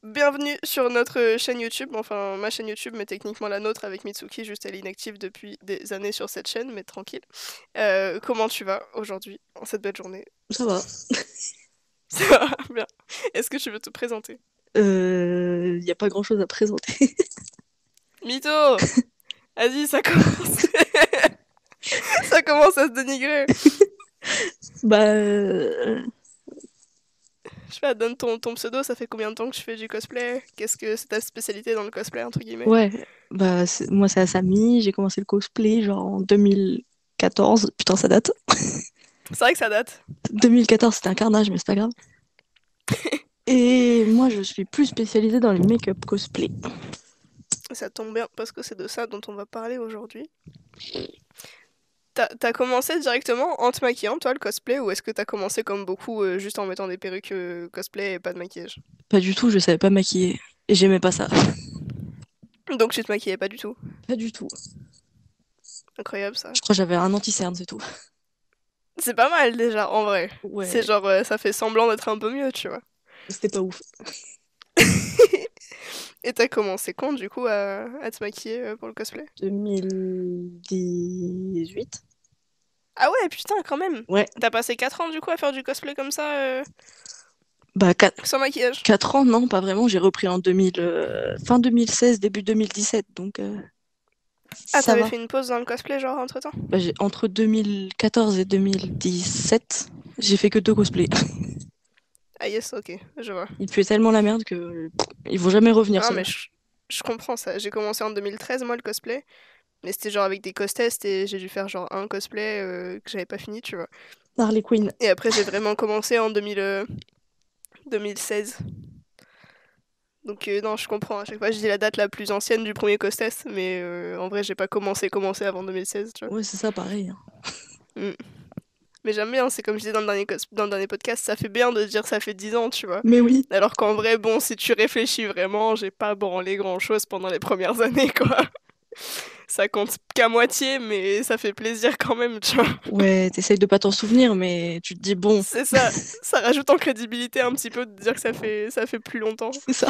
Bienvenue sur notre chaîne YouTube, enfin ma chaîne YouTube, mais techniquement la nôtre avec Mitsuki, juste elle est inactive depuis des années sur cette chaîne, mais tranquille. Comment tu vas aujourd'hui, en cette belle journée? Ça va. Ça va bien. Est-ce que tu veux te présenter? Y a pas grand-chose à présenter. Mytho! Vas-y, ça commence. Ça commence à se dénigrer. Bah, Je sais pas, donne ton pseudo, ça fait combien de temps que tu fais du cosplay? Qu'est-ce que c'est ta spécialité dans le cosplay, entre guillemets? ouais, bah, moi c'est Asami, j'ai commencé le cosplay genre en 2014. Putain, ça date. C'est vrai que ça date. 2014, c'était un carnage, mais c'est pas grave. Et moi, je suis plus spécialisée dans les make-up cosplay. Ça tombe bien, parce que c'est de ça dont on va parler aujourd'hui. T'as commencé directement en te maquillant, toi, le cosplay, ou est-ce que t'as commencé comme beaucoup, juste en mettant des perruques cosplay et pas de maquillage? Pas du tout, je savais pas maquiller. Et j'aimais pas ça. Donc tu te maquillais pas du tout. Pas du tout. Incroyable ça. Je crois que j'avais un anti-cerne, c'est tout. C'est pas mal déjà, en vrai. C'est Ouais, genre, ça fait semblant d'être un peu mieux, tu vois. c'était pas ouf. Et t'as commencé quand, du coup, à te maquiller pour le cosplay? 2018. Ah ouais, putain, quand même. Ouais, T'as passé 4 ans, du coup, à faire du cosplay comme ça, bah sans maquillage. 4 ans, non, pas vraiment. J'ai repris en 2000, fin 2016, début 2017. Donc, Ah, ça t'avais va. fait une pause dans le cosplay, genre, entre-temps? Bah, entre 2014 et 2017, j'ai fait que deux cosplays. Ah yes, ok, je vois. Il puait tellement la merde que ils vont jamais revenir, Ah, ceux-là. mais je comprends ça. J'ai commencé en 2013, moi, le cosplay. Mais c'était genre avec des costests et j'ai dû faire genre un cosplay que j'avais pas fini, tu vois. Harley Quinn. Et après, j'ai vraiment commencé en 2016. Donc non, je comprends. À chaque fois, je dis la date la plus ancienne du premier costest, mais en vrai, j'ai pas commencé avant 2016, tu vois. Ouais, c'est ça, pareil, hein. Mm. Mais j'aime bien, c'est comme je disais dans le dernier podcast, ça fait bien de dire ça fait 10 ans, tu vois. Mais oui, Alors qu'en vrai, bon, si tu réfléchis vraiment, j'ai pas branlé grand-chose pendant les premières années, quoi. Ça compte qu'à moitié, mais ça fait plaisir quand même, tu vois. ouais, t'essayes de pas t'en souvenir, mais tu te dis, bon, C'est ça, ça rajoute en crédibilité un petit peu de dire que ça fait plus longtemps. c'est ça.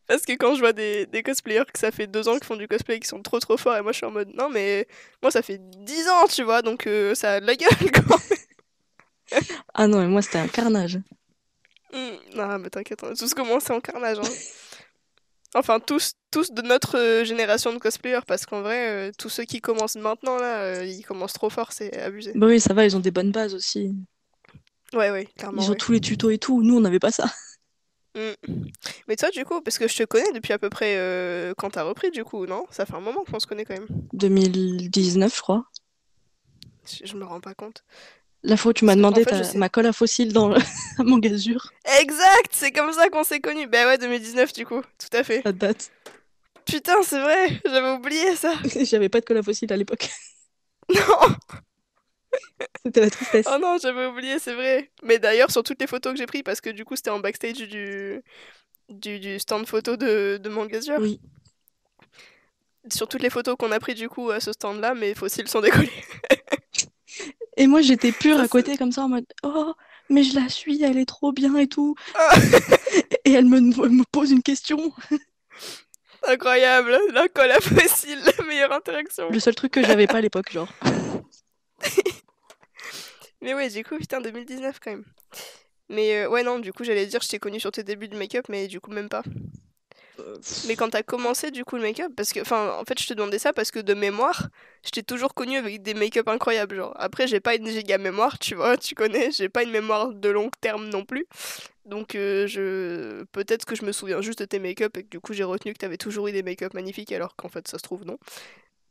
Parce que quand je vois des cosplayers que ça fait 2 ans qu'ils font du cosplay et qui sont trop trop forts, et moi je suis en mode non, mais moi ça fait 10 ans, tu vois, donc ça a de la gueule quoi. Ah non, mais moi, c'était un carnage. Non, mais t'inquiète, on a tous commencé en carnage. Hein. Enfin, tous de notre génération de cosplayers, parce qu'en vrai, tous ceux qui commencent maintenant là, ils commencent trop fort, c'est abusé. Bah oui, ça va, ils ont des bonnes bases aussi. Ouais, ouais, Ils clairement, ont ouais. tous les tutos et tout. Nous, on n'avait pas ça. Mm. Mais toi, du coup, parce que je te connais depuis à peu près quand t'as repris, du coup, non? Ça fait un moment qu'on se connaît quand même. 2019, je crois. Je me rends pas compte. La fois où tu m'as Parce que, en demandé fait, je sais. ma colle à fossile dans mon gazure, Exact! C'est comme ça qu'on s'est connus. Bah ouais, 2019, du coup. Tout à fait. ça date. Putain, c'est vrai! J'avais oublié ça! J'avais pas de colle à fossile à l'époque. Non! C'était la tristesse. Oh non, j'avais oublié, c'est vrai. Mais d'ailleurs, sur toutes les photos que j'ai prises, parce que du coup, c'était en backstage du stand photo de Mangazure. Oui. Sur toutes les photos qu'on a prises, du coup, à ce stand-là, mes fossiles sont décollés. Et moi, j'étais pure Ça, à c'est. côté, comme ça, en mode, oh, mais je la suis, elle est trop bien et tout. Ah, Et elle me pose une question. incroyable! La colle à fossile, la meilleure interaction. Le seul truc que j'avais pas à l'époque, genre. Mais ouais, du coup, putain, 2019 quand même. Mais ouais, non, du coup, j'allais dire, je t'ai connu sur tes débuts de make-up, mais du coup, même pas. Mais quand t'as commencé, du coup, le make-up, parce que, enfin, en fait, je te demandais ça parce que de mémoire, je t'ai toujours connu avec des make-up incroyables, genre. Après, j'ai pas une giga mémoire, tu vois, tu connais, j'ai pas une mémoire de long terme non plus. Donc, peut-être que je me souviens juste de tes make-up et que du coup, j'ai retenu que t'avais toujours eu des make-up magnifiques, alors qu'en fait, ça se trouve, non.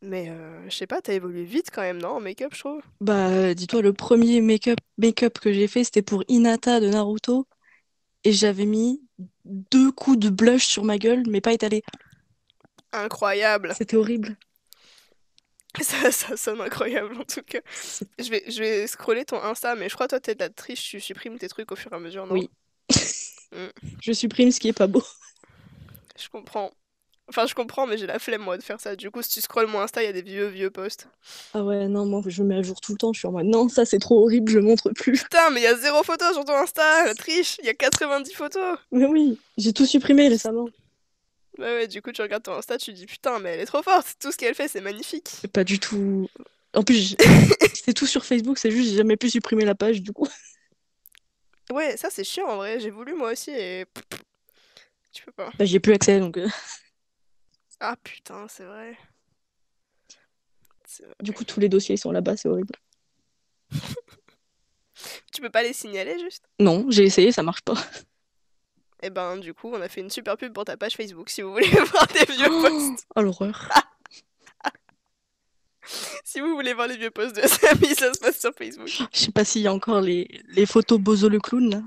Mais je sais pas, t'as évolué vite quand même, non, en make-up, je trouve. Bah, dis-toi, le premier make-up que j'ai fait, c'était pour Hinata de Naruto. Et j'avais mis deux coups de blush sur ma gueule, mais pas étalé. Incroyable. C'était horrible. Ça sonne incroyable en tout cas. C'est- Je vais scroller ton Insta, mais je crois que toi t'es de la triche, tu supprimes tes trucs au fur et à mesure, non? Oui, Hmm, je supprime ce qui est pas beau. je comprends. Enfin, je comprends, mais j'ai la flemme, moi, de faire ça. Du coup, si tu scrolles mon Insta, il y a des vieux posts. Ah ouais, non, moi je mets à jour tout le temps, je suis en mode non, ça c'est trop horrible, je montre plus. Putain, mais il y a zéro photo sur ton Insta, la triche. Il y a 90 photos. Mais oui, j'ai tout supprimé récemment. Ouais, du coup, tu regardes ton Insta, tu dis putain, mais elle est trop forte. Tout ce qu'elle fait, c'est magnifique. Pas du tout. En plus, c'était tout sur Facebook, c'est juste j'ai jamais pu supprimer la page du coup. Ouais, ça, c'est chiant en vrai. J'ai voulu moi aussi et tu peux pas. Bah, j'y ai plus accès donc. Ah putain, c'est vrai. C'est Du vrai. coup, tous les dossiers sont là-bas, c'est horrible. Tu peux pas les signaler juste? Non, j'ai essayé, ça marche pas. Et ben, du coup, on a fait une super pub pour ta page Facebook si vous voulez voir des vieux Oh, posts. oh, l'horreur. Si vous voulez voir les vieux posts de Samy, ça se passe sur Facebook. Je sais pas s'il y a encore les photos Bozo le clown là.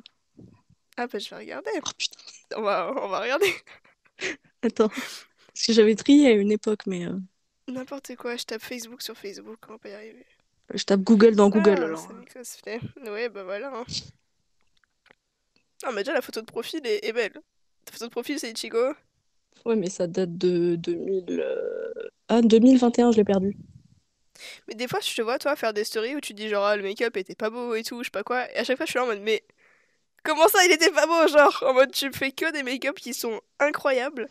Ah bah, je vais regarder. Oh putain, On va regarder. attends. Parce que j'avais trié à une époque, mais N'importe quoi, je tape Facebook sur Facebook, on va pas y arriver. je tape Google dans Google Ah, alors. Samy Cosplay. Ouais, bah voilà. Hein. Ah, mais déjà, la photo de profil est belle. Ta photo de profil, c'est Ichigo. Ouais, mais ça date de 2000. Ah, 2021, je l'ai perdu. Mais des fois, je te vois, toi, faire des stories où tu dis genre, ah, le make-up était pas beau et tout, je sais pas quoi. Et à chaque fois, je suis là en mode, mais comment ça, il était pas beau, genre, en mode, tu fais que des make-up qui sont incroyables.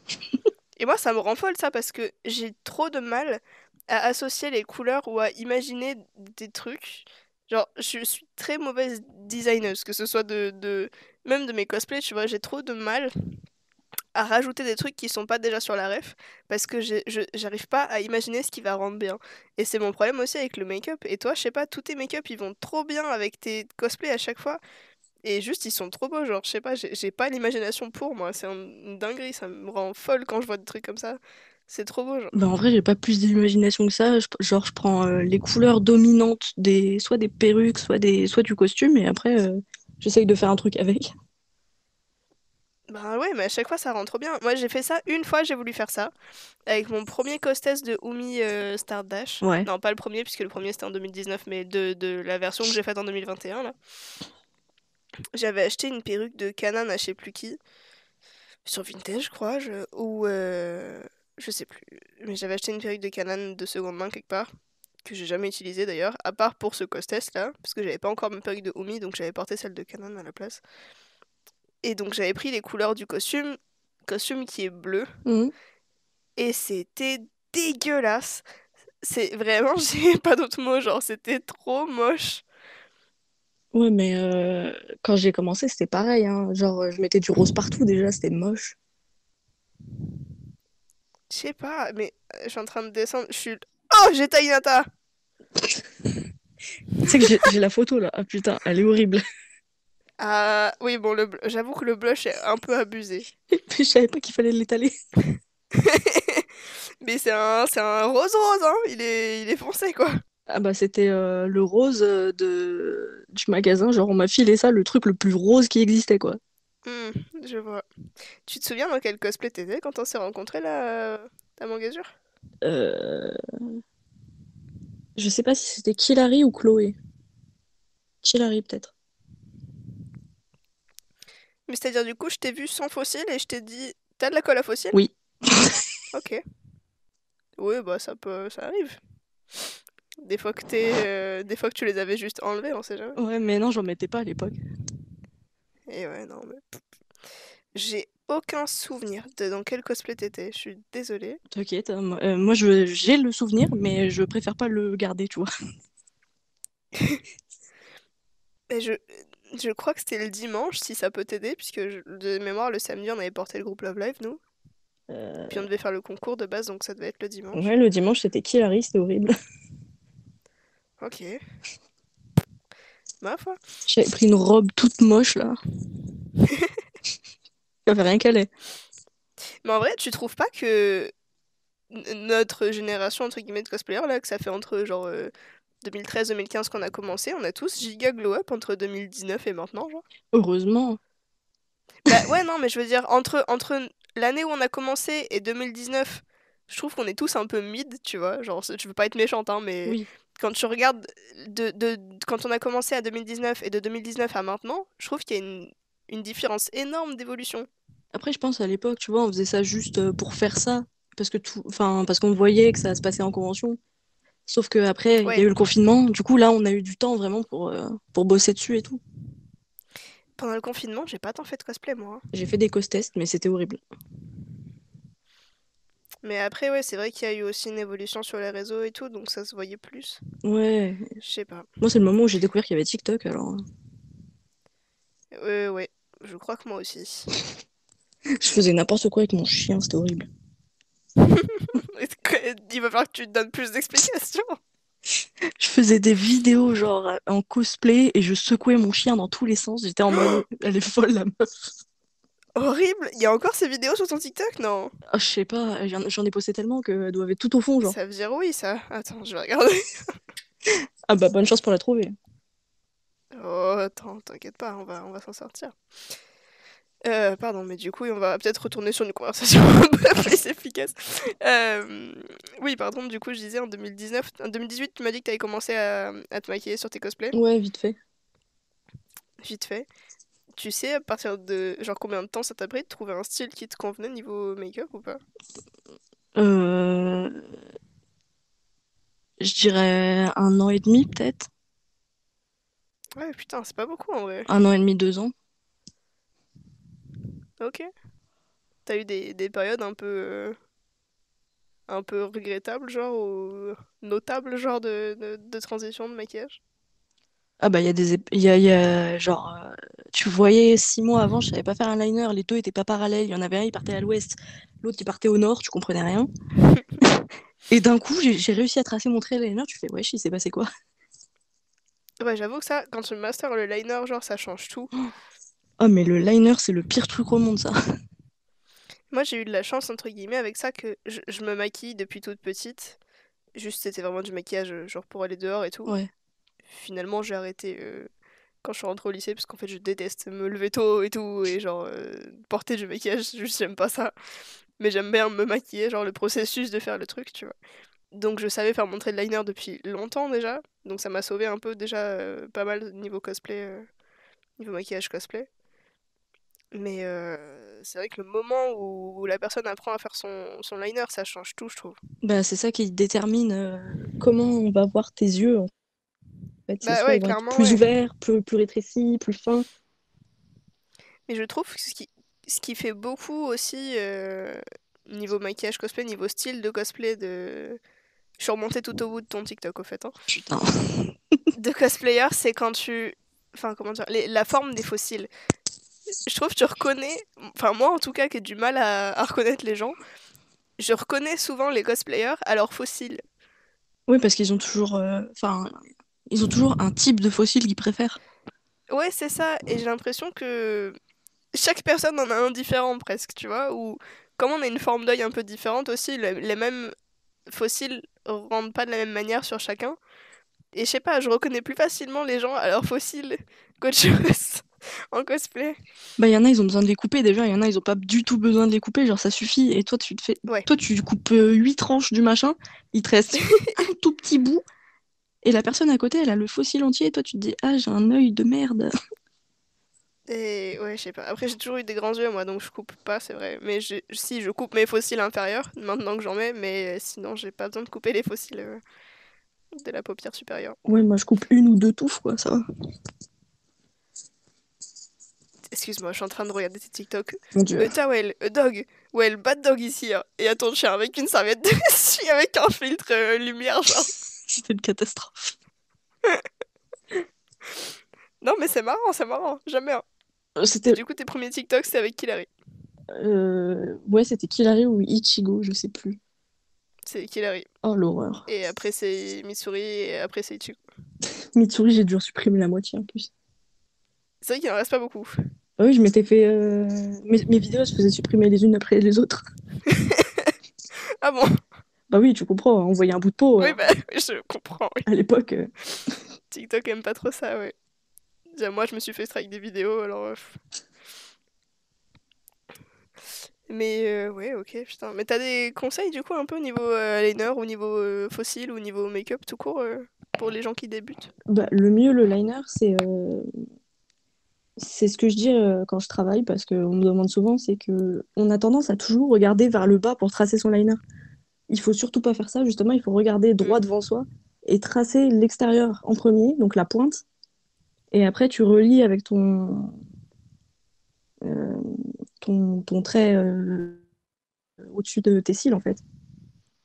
Et moi, ça me rend folle, ça, parce que j'ai trop de mal à associer les couleurs ou à imaginer des trucs. Genre, je suis très mauvaise designeuse, que ce soit même de mes cosplays, tu vois, j'ai trop de mal à rajouter des trucs qui sont pas déjà sur la ref parce que j'arrive pas à imaginer ce qui va rendre bien. Et c'est mon problème aussi avec le make-up. Et toi, je sais pas, tous tes make-up ils vont trop bien avec tes cosplays à chaque fois. Et juste ils sont trop beaux, genre je sais pas, j'ai pas l'imagination pour moi. C'est une dinguerie, ça me rend folle quand je vois des trucs comme ça. C'est trop beau, genre. Bah, en vrai, j'ai pas plus d'imagination que ça. Genre, je prends les couleurs dominantes soit des perruques, soit du costume, et après, j'essaye de faire un truc avec. Bah ouais, mais à chaque fois ça rend trop bien. Moi j'ai fait ça une fois, j'ai voulu faire ça. Avec mon premier costesse de Umi Stardust. Ouais. Non, pas le premier, puisque le premier c'était en 2019, mais de la version que j'ai faite en 2021 là. J'avais acheté une perruque de Canon à je sais plus qui, sur Vintage, je crois, ou je sais plus. Mais j'avais acheté une perruque de Canon de seconde main quelque part, que j'ai jamais utilisée d'ailleurs, à part pour ce costesse là, parce que j'avais pas encore ma perruque de Umi, donc j'avais porté celle de Canon à la place. Et donc j'avais pris les couleurs du costume qui est bleu, Mhm. et c'était dégueulasse. C'est vraiment, j'ai pas d'autre mot, genre c'était trop moche. Ouais, mais quand j'ai commencé, c'était pareil, hein. Genre, je mettais du rose partout déjà, c'était moche. Je sais pas, mais je suis en train de descendre. Je suis. Oh, j'ai Tainata! Tu sais que j'ai la photo là. Ah putain, elle est horrible. Ah, oui, bon, j'avoue que le blush est un peu abusé. Je savais pas qu'il fallait l'étaler. Mais c'est un rose-rose, hein. Il est foncé, quoi. Ah bah, c'était le rose du magasin. Genre, on m'a filé ça, le truc le plus rose qui existait, quoi. Hmm, je vois. Tu te souviens dans quel cosplay t'étais quand on s'est rencontrés, là, à Mangasure? Euh, Je sais pas si c'était Kilary ou Chloé. Kilary, peut-être. Mais c'est-à-dire, du coup, je t'ai vu sans fossile et je t'ai dit, t'as de la colle à fossile? Oui. Ok. Oui, bah, ça arrive. Des fois que tu les avais juste enlevés, on sait jamais. Ouais, mais non, j'en mettais pas à l'époque. Et ouais, non, mais j'ai aucun souvenir de dans quel cosplay t'étais. Je suis désolée. T'inquiète, hein, moi j'ai le souvenir, mais je préfère pas le garder, tu vois. Mais je crois que c'était le dimanche, si ça peut t'aider, puisque de mémoire, le samedi, on avait porté le groupe Love Live, nous. Puis on Euh, devait faire le concours de base, donc ça devait être le Ouais, dimanche. le dimanche, c'était Kilary, c'était horrible. Ok, ma foi. J'avais pris une robe toute moche, là. J'avais rien calé. Mais en vrai, tu trouves pas que notre génération, entre guillemets, de cosplayers, là, que ça fait entre genre 2013-2015 qu'on a commencé, on a tous giga glow up entre 2019 et maintenant, genre? Heureusement. Bah ouais, non, mais je veux dire, entre l'année où on a commencé et 2019, je trouve qu'on est tous un peu mid, tu vois. Genre, tu veux pas être méchante, hein, mais Oui. quand tu regardes quand on a commencé à 2019 et de 2019 à maintenant, je trouve qu'il y a une différence énorme d'évolution. Après, je pense à l'époque, tu vois, on faisait ça juste pour faire ça. parce qu'on voyait que ça se passait en convention. Sauf qu'après, il y a Ouais, eu le confinement. Du coup, là, on a eu du temps vraiment pour bosser dessus et tout. pendant le confinement, j'ai pas tant fait de cosplay, moi, hein. J'ai fait des cos-tests, mais c'était horrible. Mais après, ouais, c'est vrai qu'il y a eu aussi une évolution sur les réseaux et tout, donc ça se voyait plus. Ouais. Je sais pas. Moi, c'est le moment où j'ai découvert qu'il y avait TikTok, alors Ouais, je crois que moi aussi. je faisais n'importe quoi avec mon chien, c'était horrible. Il va falloir que tu te donnes plus d'explications. Je faisais des vidéos genre en cosplay et je secouais mon chien dans tous les sens. J'étais en mode, elle est folle la meuf. Horrible! Il y a encore ces vidéos sur ton TikTok? Non. Ah, je sais pas, j'en ai posté tellement qu'elle doit être tout au fond, genre. Ça veut dire oui, ça. Attends, je vais regarder. Ah bah bonne chance pour la trouver. Oh, attends, t'inquiète pas, on va s'en sortir. Pardon, mais du coup, on va peut-être retourner sur une conversation un peu plus efficace. Euh, oui, pardon, du coup, je disais en 2019, en 2018, tu m'as dit que t'avais commencé à te maquiller sur tes cosplays, Ouais, vite fait. vite fait. Tu sais, à partir de genre combien de temps ça t'a pris de trouver un style qui te convenait niveau make-up ou pas? Euh, je dirais 1 an et demi peut-être. Ouais, putain, c'est pas beaucoup en vrai. 1 an et demi, 2 ans. Ok. T'as eu des périodes un peu regrettables, genre, ou notables, genre, de transition de maquillage? Ah bah il y a genre tu voyais 6 mois avant, je savais pas faire un liner, les deux étaient pas parallèles, il y en avait un il partait à l'ouest, l'autre il partait au nord, tu comprenais rien. Et d'un coup j'ai réussi à tracer mon trait liner, tu fais wesh, il s'est passé quoi? Ouais, j'avoue que ça, quand tu master le liner, genre, ça change tout. Oh mais le liner c'est le pire truc au monde ça. Moi, j'ai eu de la chance, entre guillemets, avec ça, que je me maquille depuis toute petite. Juste, c'était vraiment du maquillage, genre, pour aller dehors et tout. Ouais. Finalement, j'ai arrêté quand je suis rentrée au lycée, parce qu'en fait, je déteste me lever tôt et tout, et genre, porter du maquillage, juste, j'aime pas ça. Mais j'aime bien me maquiller, genre, le processus de faire le truc, tu vois. Donc, je savais faire mon trait de liner depuis longtemps déjà. Donc, ça m'a sauvé un peu déjà pas mal niveau cosplay, niveau maquillage cosplay. Mais c'est vrai que le moment où la personne apprend à faire son liner, ça change tout, je trouve. Bah c'est ça qui détermine comment on va voir tes yeux en fait. C'est Bah soit ouais, ils vont être clairement, plus ouais. ouverts, plus rétrécis, plus fins. Mais je trouve que ce qui fait beaucoup aussi, niveau maquillage cosplay, niveau style de cosplay, de... Je suis remontée tout au bout de ton TikTok, au fait, hein. Putain. De cosplayer, c'est quand tu... Enfin, comment dire, la forme des fossiles. Je trouve que tu reconnais... Enfin, moi, en tout cas, qui ai du mal à reconnaître les gens, je reconnais souvent les cosplayers à leurs fossiles. Oui parce qu'ils ont toujours ils ont toujours un type de fossile qu'ils préfèrent. Ouais, c'est ça. Et j'ai l'impression que chaque personne en a un différent presque, tu vois, ou comme on a une forme d'œil un peu différente aussi, les mêmes fossiles rendent pas de la même manière sur chacun. Et je sais pas, je reconnais plus facilement les gens à leurs fossiles qu'autre chose en cosplay. Bah, il y en a, ils ont besoin de les couper déjà, il y en a, ils ont pas du tout besoin de les couper, genre ça suffit. Et Ouais. toi, tu coupes 8 tranches du machin, il te reste un tout petit bout, et la personne à côté, elle a le fossile entier, et toi, tu te dis, ah, j'ai un œil de merde. Et ouais, je sais pas. Après, j'ai toujours eu des grands yeux, moi, donc je coupe pas, c'est vrai. Mais si, je coupe mes fossiles inférieurs, maintenant que j'en mets, mais sinon, j'ai pas besoin de couper les fossiles de la paupière supérieure. Ouais, moi, je coupe une ou deux touffes, quoi, ça va. Excuse-moi, je suis en train de regarder tes TikTok. Mon Dieu, Towel, a dog. Ouais, bad dog ici, hein. Et à ton chien avec une serviette dessus, avec un filtre lumière, genre. c'était une catastrophe. Non, mais c'est marrant, c'est marrant. Jamais, hein. Et C'était, du coup, tes premiers TikTok, c'était avec Killary. ouais, c'était Killary ou Ichigo, je sais plus. C'est Killary. Oh, l'horreur. Et après, c'est Mitsuri, et après, c'est Ichigo. Mitsuri, j'ai dû en supprimer la moitié en plus. C'est vrai qu'il en reste pas beaucoup. Ah oui, je m'étais fait. Mes vidéos se faisaient supprimer les unes après les autres. Ah bon? Bah oui, tu comprends, envoyer un bout de peau Oui, bah, je comprends, oui. à l'époque. TikTok aime pas trop ça, ouais. Déjà, moi, je me suis fait strike des vidéos, alors... Mais ouais, ok, putain. Mais t'as des conseils, du coup, un peu au niveau liner, au niveau fossile, ou au niveau make-up tout court, pour les gens qui débutent? Bah, le mieux, le liner, c'est C'est ce que je dis quand je travaille, parce qu'on me demande souvent, c'est que on a tendance à toujours regarder vers le bas pour tracer son liner. Il faut surtout pas faire ça, justement, il faut regarder Mm. droit devant soi et tracer l'extérieur en premier, donc la pointe, et après tu relis avec euh, ton trait au-dessus de tes cils, en fait.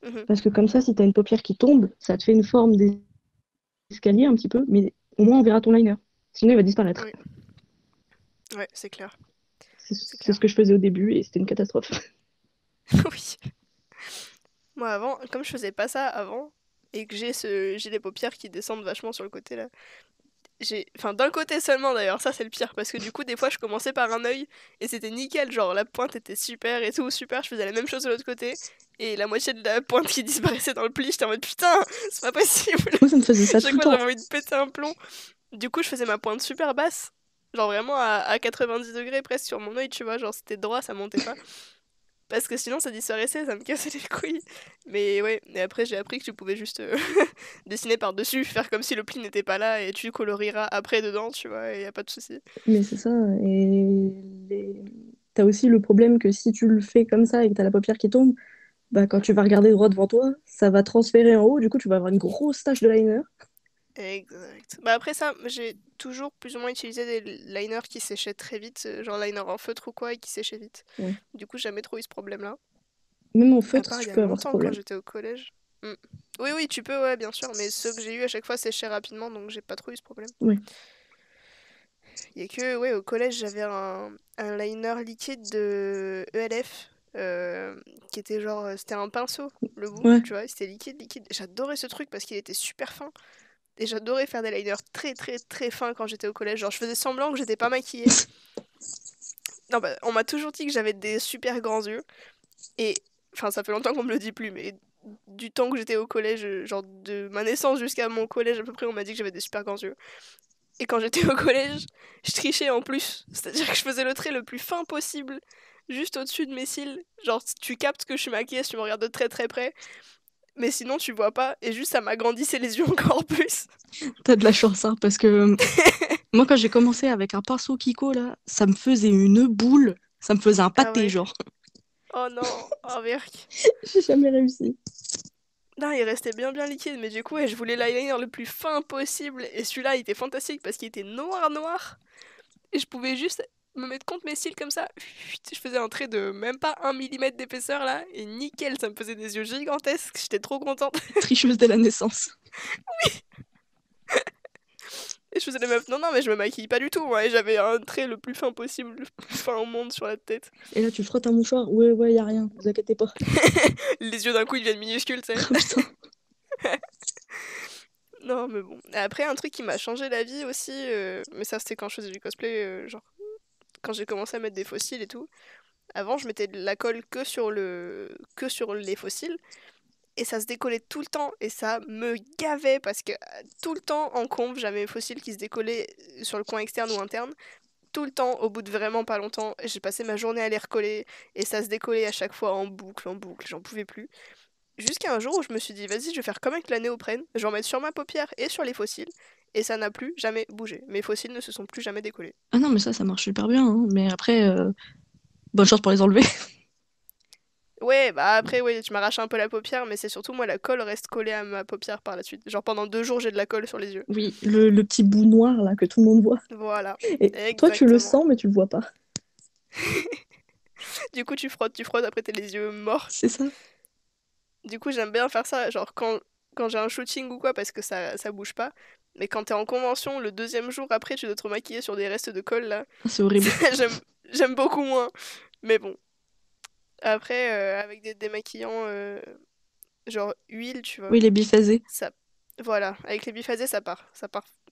Mhm. Parce que comme ça, si tu as une paupière qui tombe, ça te fait une forme d'escalier un petit peu, mais au moins on verra ton liner. Sinon, il va disparaître. Oui, ouais, c'est clair. C'est C'est ce clair. que je faisais au début et c'était une catastrophe. Oui. Moi, avant, comme je faisais pas ça avant, et que j'ai les paupières qui descendent vachement sur le côté là, enfin, d'un côté seulement d'ailleurs, ça c'est le pire, parce que du coup, des fois, je commençais par un œil et c'était nickel, genre la pointe était super et tout, super, je faisais la même chose de l'autre côté, et la moitié de la pointe qui disparaissait dans le pli, j'étais en mode putain, c'est pas possible! Moi, ça me faisait ça Chaque tout le fois, temps. j'avais envie de péter un plomb. Du coup, je faisais ma pointe super basse, genre vraiment à 90 degrés presque sur mon œil, tu vois, genre c'était droit, ça montait pas. Parce que sinon ça disparaissait, ça me cassait les couilles. Mais ouais, et après j'ai appris que tu pouvais juste dessiner par-dessus, faire comme si le pli n'était pas là et tu colorieras après dedans, tu vois, et y a pas de souci. Mais c'est ça. Et t'as aussi le problème que si tu le fais comme ça et que t'as la paupière qui tombe, bah, quand tu vas regarder droit devant toi, ça va transférer en haut. Du coup, tu vas avoir une grosse tache de liner. Exact. Bah après ça, j'ai toujours plus ou moins utilisé des liners qui séchaient très vite, genre liner en feutre ou quoi, et qui séchaient vite. Ouais. Du coup, j'ai jamais trop eu ce problème-là. Même en À feutre, part il tu y a peux avoir ce longtemps quand problème. j'étais au collège. Hmm. Oui, oui, tu peux, ouais, bien sûr, mais ceux que j'ai eu à chaque fois séchaient rapidement, donc j'ai pas trop eu ce problème. Ouais. Il y a que, ouais, au collège, j'avais un liner liquide de ELF qui était genre, c'était un pinceau, le bout, Ouais. tu vois, c'était liquide, liquide. J'adorais ce truc parce qu'il était super fin. Et j'adorais faire des liners très, très, très fins quand j'étais au collège. Genre, je faisais semblant que j'étais pas maquillée. Non, bah, on m'a toujours dit que j'avais des super grands yeux. Et, enfin, ça fait longtemps qu'on me le dit plus, mais du temps que j'étais au collège, genre de ma naissance jusqu'à mon collège à peu près, on m'a dit que j'avais des super grands yeux. Et quand j'étais au collège, je trichais en plus. C'est-à-dire que je faisais le trait le plus fin possible, juste au-dessus de mes cils. Genre, tu captes que je suis maquillée si tu me regardes de très très près, mais sinon tu vois pas, et juste ça m'agrandissait les yeux encore plus. T'as de la chance, hein, parce que moi, quand j'ai commencé avec un pinceau Kiko, là, ça me faisait une boule. Ça me faisait un Ah pâté, ouais. genre. Oh non, oh merde. J'ai jamais réussi. Non, il restait bien bien liquide, mais du coup, ouais, je voulais l'eyeliner le plus fin possible, et celui-là, il était fantastique parce qu'il était noir noir, et je pouvais juste me mettre contre mes cils comme ça. Je faisais un trait de même pas 1 millimètre d'épaisseur là, et nickel, ça me faisait des yeux gigantesques, j'étais trop contente. Tricheuse dès la naissance. Et je faisais les meufs, non, non, mais je me maquille pas du tout, moi, et j'avais un trait le plus fin possible, le plus fin au monde sur la tête. Et là, tu frottes un mouchoir. Ouais, ouais, y a rien. Vous inquiétez pas. Les yeux d'un coup, ils deviennent minuscules, tu sais. Oh, putain. Non, mais bon. Après, un truc qui m'a changé la vie aussi, mais ça c'était quand je faisais du cosplay, genre quand j'ai commencé à mettre des fossiles et tout. Avant, je mettais de la colle que sur les fossiles et ça se décollait tout le temps et ça me gavait parce que tout le temps en conve, j'avais mes fossiles qui se décollaient sur le coin externe ou interne. Tout le temps, au bout de vraiment pas longtemps, j'ai passé ma journée à les recoller et ça se décollait à chaque fois en boucle, j'en pouvais plus. Jusqu'à un jour où je me suis dit, vas-y, je vais faire comme avec la néoprène, je vais en mettre sur ma paupière et sur les fossiles, et ça n'a plus jamais bougé. Mes fossiles ne se sont plus jamais décollés. Ah non, mais ça marche super bien, hein. Mais après, bonne chance pour les enlever. Ouais, bah après, ouais, tu m'arraches un peu la paupière, mais c'est surtout moi, la colle reste collée à ma paupière par la suite. Genre pendant 2 jours, j'ai de la colle sur les yeux. Oui, le petit bout noir, là, que tout le monde voit. Voilà, Et toi, tu le exactement. sens, mais tu le vois pas. Du coup, tu frottes, après t'as les yeux morts. C'est ça. Du coup, j'aime bien faire ça, genre quand j'ai un shooting ou quoi, parce que ça bouge pas. Mais quand t'es en convention, le deuxième jour après, tu dois te remaquiller sur des restes de colle, là. Ah, c'est horrible. J'aime beaucoup moins. Mais bon. Après, avec des démaquillants genre huile, tu vois, Oui, les biphasés, ça, voilà, avec les biphasés, ça part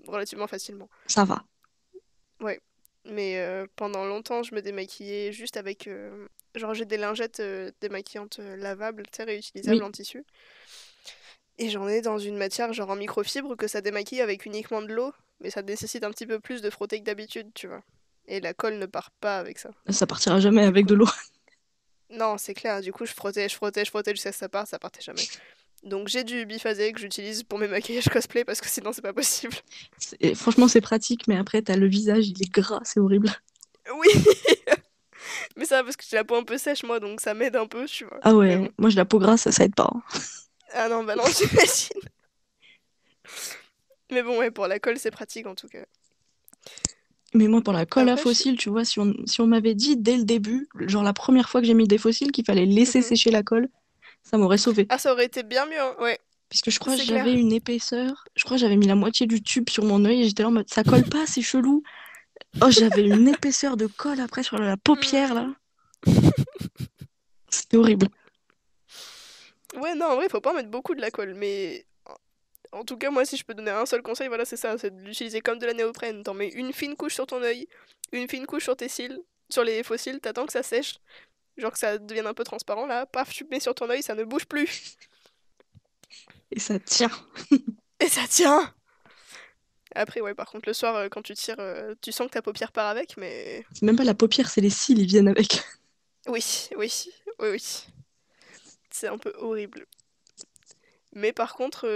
relativement facilement. ça va. Ouais, mais pendant longtemps, je me démaquillais juste avec, genre j'ai des lingettes démaquillantes lavables, tu sais, réutilisables Oui, en tissu, et j'en ai dans une matière genre en microfibre que ça démaquille avec uniquement de l'eau, mais ça nécessite un petit peu plus de frotter que d'habitude, tu vois. Et la colle ne part pas avec ça. ça partira jamais Du avec coup, de l'eau. non, c'est clair. Du coup, je frottais jusqu'à ce que ça parte, ça partait jamais. Donc j'ai du biphasé que j'utilise pour mes maquillages cosplay parce que sinon c'est pas possible. Franchement, c'est pratique, mais après, t'as le visage, il est gras, c'est horrible. Oui, mais ça va parce que j'ai la peau un peu sèche moi, donc ça m'aide un peu, tu vois. Ah Mais ouais, bon. moi j'ai la peau grasse, ça aide pas, hein. Ah non, bah non, j'imagine. Mais bon, ouais, pour la colle, c'est pratique en tout cas. Mais moi, pour la colle à Après, je... fossiles, tu vois, si on m'avait dit dès le début, genre la première fois que j'ai mis des fossiles, qu'il fallait laisser Mhm. sécher la colle, ça m'aurait sauvé. Ah, ça aurait été bien mieux, hein. Ouais, Puisque je crois que c'est j'avais clair. une épaisseur, je crois que j'avais mis la moitié du tube sur mon œil et j'étais là en mode ça colle pas, c'est chelou. Oh, j'avais une épaisseur de colle après sur la paupière là, Hmm. c'était horrible. Ouais, non, en vrai, faut pas en mettre beaucoup de la colle, mais en tout cas, moi, si je peux donner un seul conseil, voilà, c'est ça, c'est de l'utiliser comme de la néoprène. T'en mets une fine couche sur ton œil, une fine couche sur tes cils, sur les faux cils, t'attends que ça sèche, genre que ça devienne un peu transparent, là, paf, tu mets sur ton œil, ça ne bouge plus. Et ça tient. Et ça tient! Après, ouais, par contre, le soir, quand tu tires, tu sens que ta paupière part avec, mais... C'est même pas la paupière, c'est les cils, ils viennent avec. Oui, oui, oui, oui. C'est un peu horrible. Mais par contre,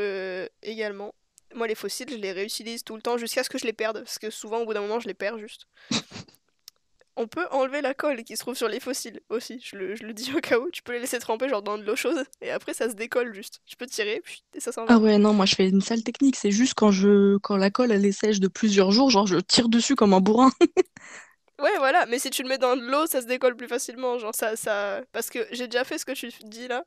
également, moi, les fossiles, je les réutilise tout le temps jusqu'à ce que je les perde, parce que souvent, au bout d'un moment, je les perds juste. On peut enlever la colle qui se trouve sur les fossiles aussi, je le dis au cas où, tu peux les laisser tremper genre dans de l'eau chaude, et après ça se décolle juste. Tu peux tirer, puis, et ça s'en Ah va. ouais, non, moi je fais une sale technique, c'est juste quand la colle elle est sèche de plusieurs jours, genre je tire dessus comme un bourrin. Ouais, voilà, mais si tu le mets dans de l'eau, ça se décolle plus facilement, genre ça... Parce que j'ai déjà fait ce que tu dis là,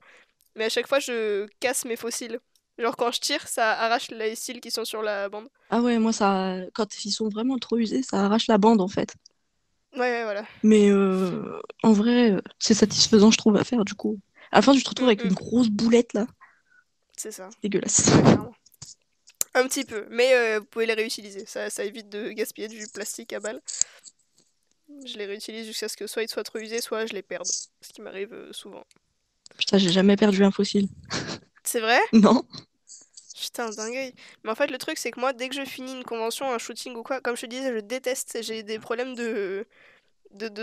mais à chaque fois je casse mes fossiles. Genre quand je tire, ça arrache les cils qui sont sur la bande. Ah ouais, moi ça, quand ils sont vraiment trop usés, ça arrache la bande en fait. Ouais, ouais, voilà. Mais en vrai, c'est satisfaisant, je trouve, à faire du coup. À la fin, tu te retrouves avec une Mm. grosse boulette là. C'est ça. C'est dégueulasse. Ouais, clairement. Un petit peu, mais vous pouvez les réutiliser, ça évite de gaspiller du plastique à balles. Je les réutilise jusqu'à ce que soit ils soient trop usés, soit je les perde. Ce qui m'arrive souvent. Putain, j'ai jamais perdu un fossile. C'est vrai? Non? Putain, dinguerie. Mais en fait, le truc, c'est que moi, dès que je finis une convention, un shooting ou quoi, comme je te disais, je déteste. J'ai des problèmes de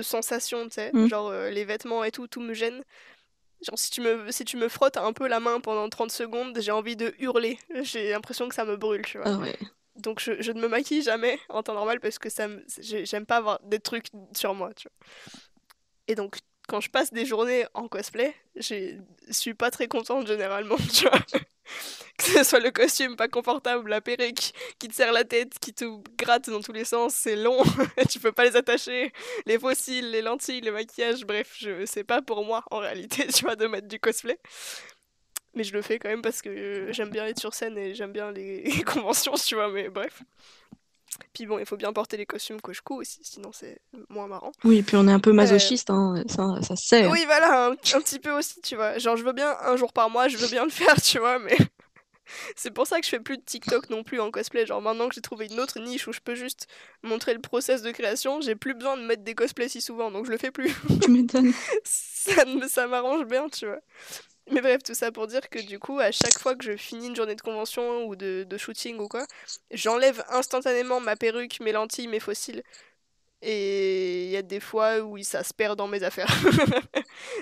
sensation, tu sais. Hmm. Genre, les vêtements et tout, tout me gêne. Genre, si tu me frottes un peu la main pendant 30 secondes, j'ai envie de hurler. J'ai l'impression que ça me brûle, tu vois. Ah ouais. Donc, je ne me maquille jamais en temps normal parce que j'aime pas avoir des trucs sur moi, tu vois. Et donc, quand je passe des journées en cosplay, je suis pas très contente généralement, tu vois. Que ce soit le costume pas confortable, la perruque qui te serre la tête, qui te gratte dans tous les sens, c'est long, tu peux pas les attacher, les fossiles, les lentilles, le maquillage, bref, c'est pas pour moi en réalité, tu vois, de mettre du cosplay. Mais je le fais quand même parce que j'aime bien être sur scène et j'aime bien les conventions, tu vois, mais bref. Puis bon, il faut bien porter les costumes que je couds aussi, sinon c'est moins marrant. Oui, et puis on est un peu Euh, masochiste, hein. Ça se sait, hein. oui, voilà, un petit peu aussi, tu vois. Genre, je veux bien un jour par mois, je veux bien le faire, tu vois, mais c'est pour ça que je fais plus de TikTok non plus en cosplay. Genre maintenant que j'ai trouvé une autre niche où je peux juste montrer le process de création, j'ai plus besoin de mettre des cosplays si souvent, donc je le fais plus. Tu m'étonnes. Ça m'arrange bien, tu vois. Mais bref, tout ça pour dire que du coup, à chaque fois que je finis une journée de convention ou de shooting ou quoi, j'enlève instantanément ma perruque, mes lentilles, mes fossiles. Et il y a des fois où ça se perd dans mes affaires.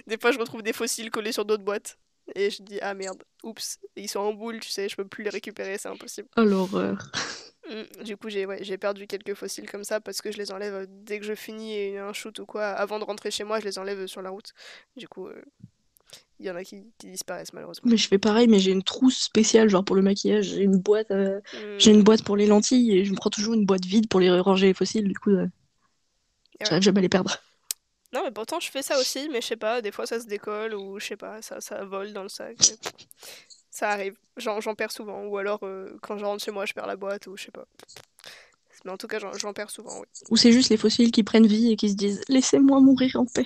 Des fois, je retrouve des fossiles collés sur d'autres boîtes. Et je dis, ah merde, oups, ils sont en boule, tu sais, je peux plus les récupérer, c'est impossible. Oh l'horreur. Du coup, j'ai perdu quelques fossiles comme ça parce que je les enlève dès que je finis un shoot ou quoi. Avant de rentrer chez moi, je les enlève sur la route. Du coup, il y en a qui disparaissent malheureusement. Mais je fais pareil, mais j'ai une trousse spéciale, genre pour le maquillage. J'ai une Hmm, boîte pour les lentilles et je me prends toujours une boîte vide pour les ranger les fossiles. Du coup, et ouais. j'arrive jamais à les perdre. Non, mais pourtant, je fais ça aussi, mais je sais pas, des fois ça se décolle ou je sais pas, ça vole dans le sac. Ça arrive, j'en perds souvent. Ou alors, quand je rentre chez moi, je perds la boîte ou je sais pas. Mais en tout cas, j'en perds souvent, oui. Ou c'est juste les fossiles qui prennent vie et qui se disent laissez-moi mourir en paix.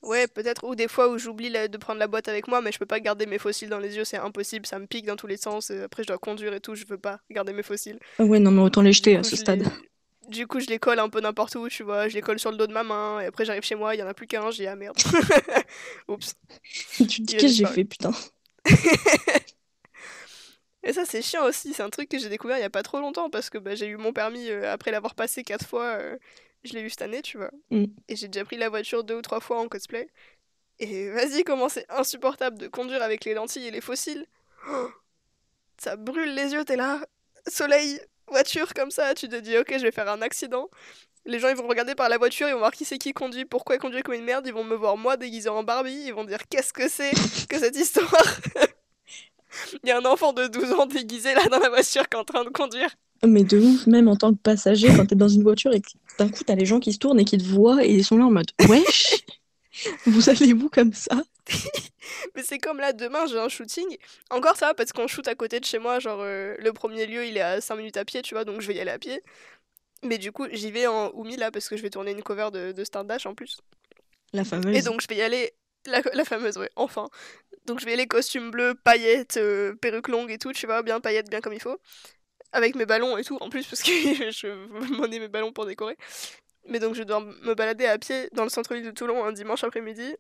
Ouais, peut-être, ou des fois où j'oublie de prendre la boîte avec moi, mais je peux pas garder mes fossiles dans les yeux, c'est impossible, ça me pique dans tous les sens, et après je dois conduire et tout, je veux pas garder mes fossiles. Ah ouais, non, mais autant les Du jeter à coup, ce stade. je les colle un peu n'importe où, tu vois, je les colle sur le dos de ma main, et après j'arrive chez moi, il y en a plus qu'un, j'ai ah merde. Oups, Tu te dis il a qu'est-ce que j'ai disparu. fait, putain. Et ça, c'est chiant aussi, c'est un truc que j'ai découvert il y a pas trop longtemps, parce que bah, j'ai eu mon permis après l'avoir passé 4 fois, je l'ai eu cette année, tu vois. Mm. Et j'ai déjà pris la voiture 2 ou 3 fois en cosplay. Et vas-y, comment c'est insupportable de conduire avec les lentilles et les fossiles. Ça brûle les yeux, t'es là, soleil, voiture comme ça, tu te dis ok, je vais faire un accident. Les gens ils vont regarder par la voiture, ils vont voir qui c'est qui conduit, pourquoi il conduit comme une merde, ils vont me voir moi déguisé en Barbie, ils vont dire qu'est-ce que c'est que cette histoire. Il y a un enfant de 12 ans déguisé là dans la voiture qui est en train de conduire. Mais de ouf, même en tant que passager, quand t'es dans une voiture et que d'un coup t'as les gens qui se tournent et qui te voient et ils sont là en mode wesh, vous allez vous comme ça? Mais c'est comme là, demain j'ai un shooting. Encore ça, parce qu'on shoot à côté de chez moi, genre le premier lieu il est à 5 minutes à pied, tu vois, donc je vais y aller à pied. Mais du coup, j'y vais en Oumi là, parce que je vais tourner une cover de Stardust en plus. La Et fameuse. donc je vais y aller, la fameuse, ouais, enfin. Donc je vais aller costume bleu, paillettes, perruque longue et tout, tu vois, bien paillettes, bien comme il faut. Avec mes ballons et tout, en plus, parce que je monnaie mes ballons pour décorer. Mais donc je dois me balader à pied dans le centre-ville de Toulon un dimanche après-midi,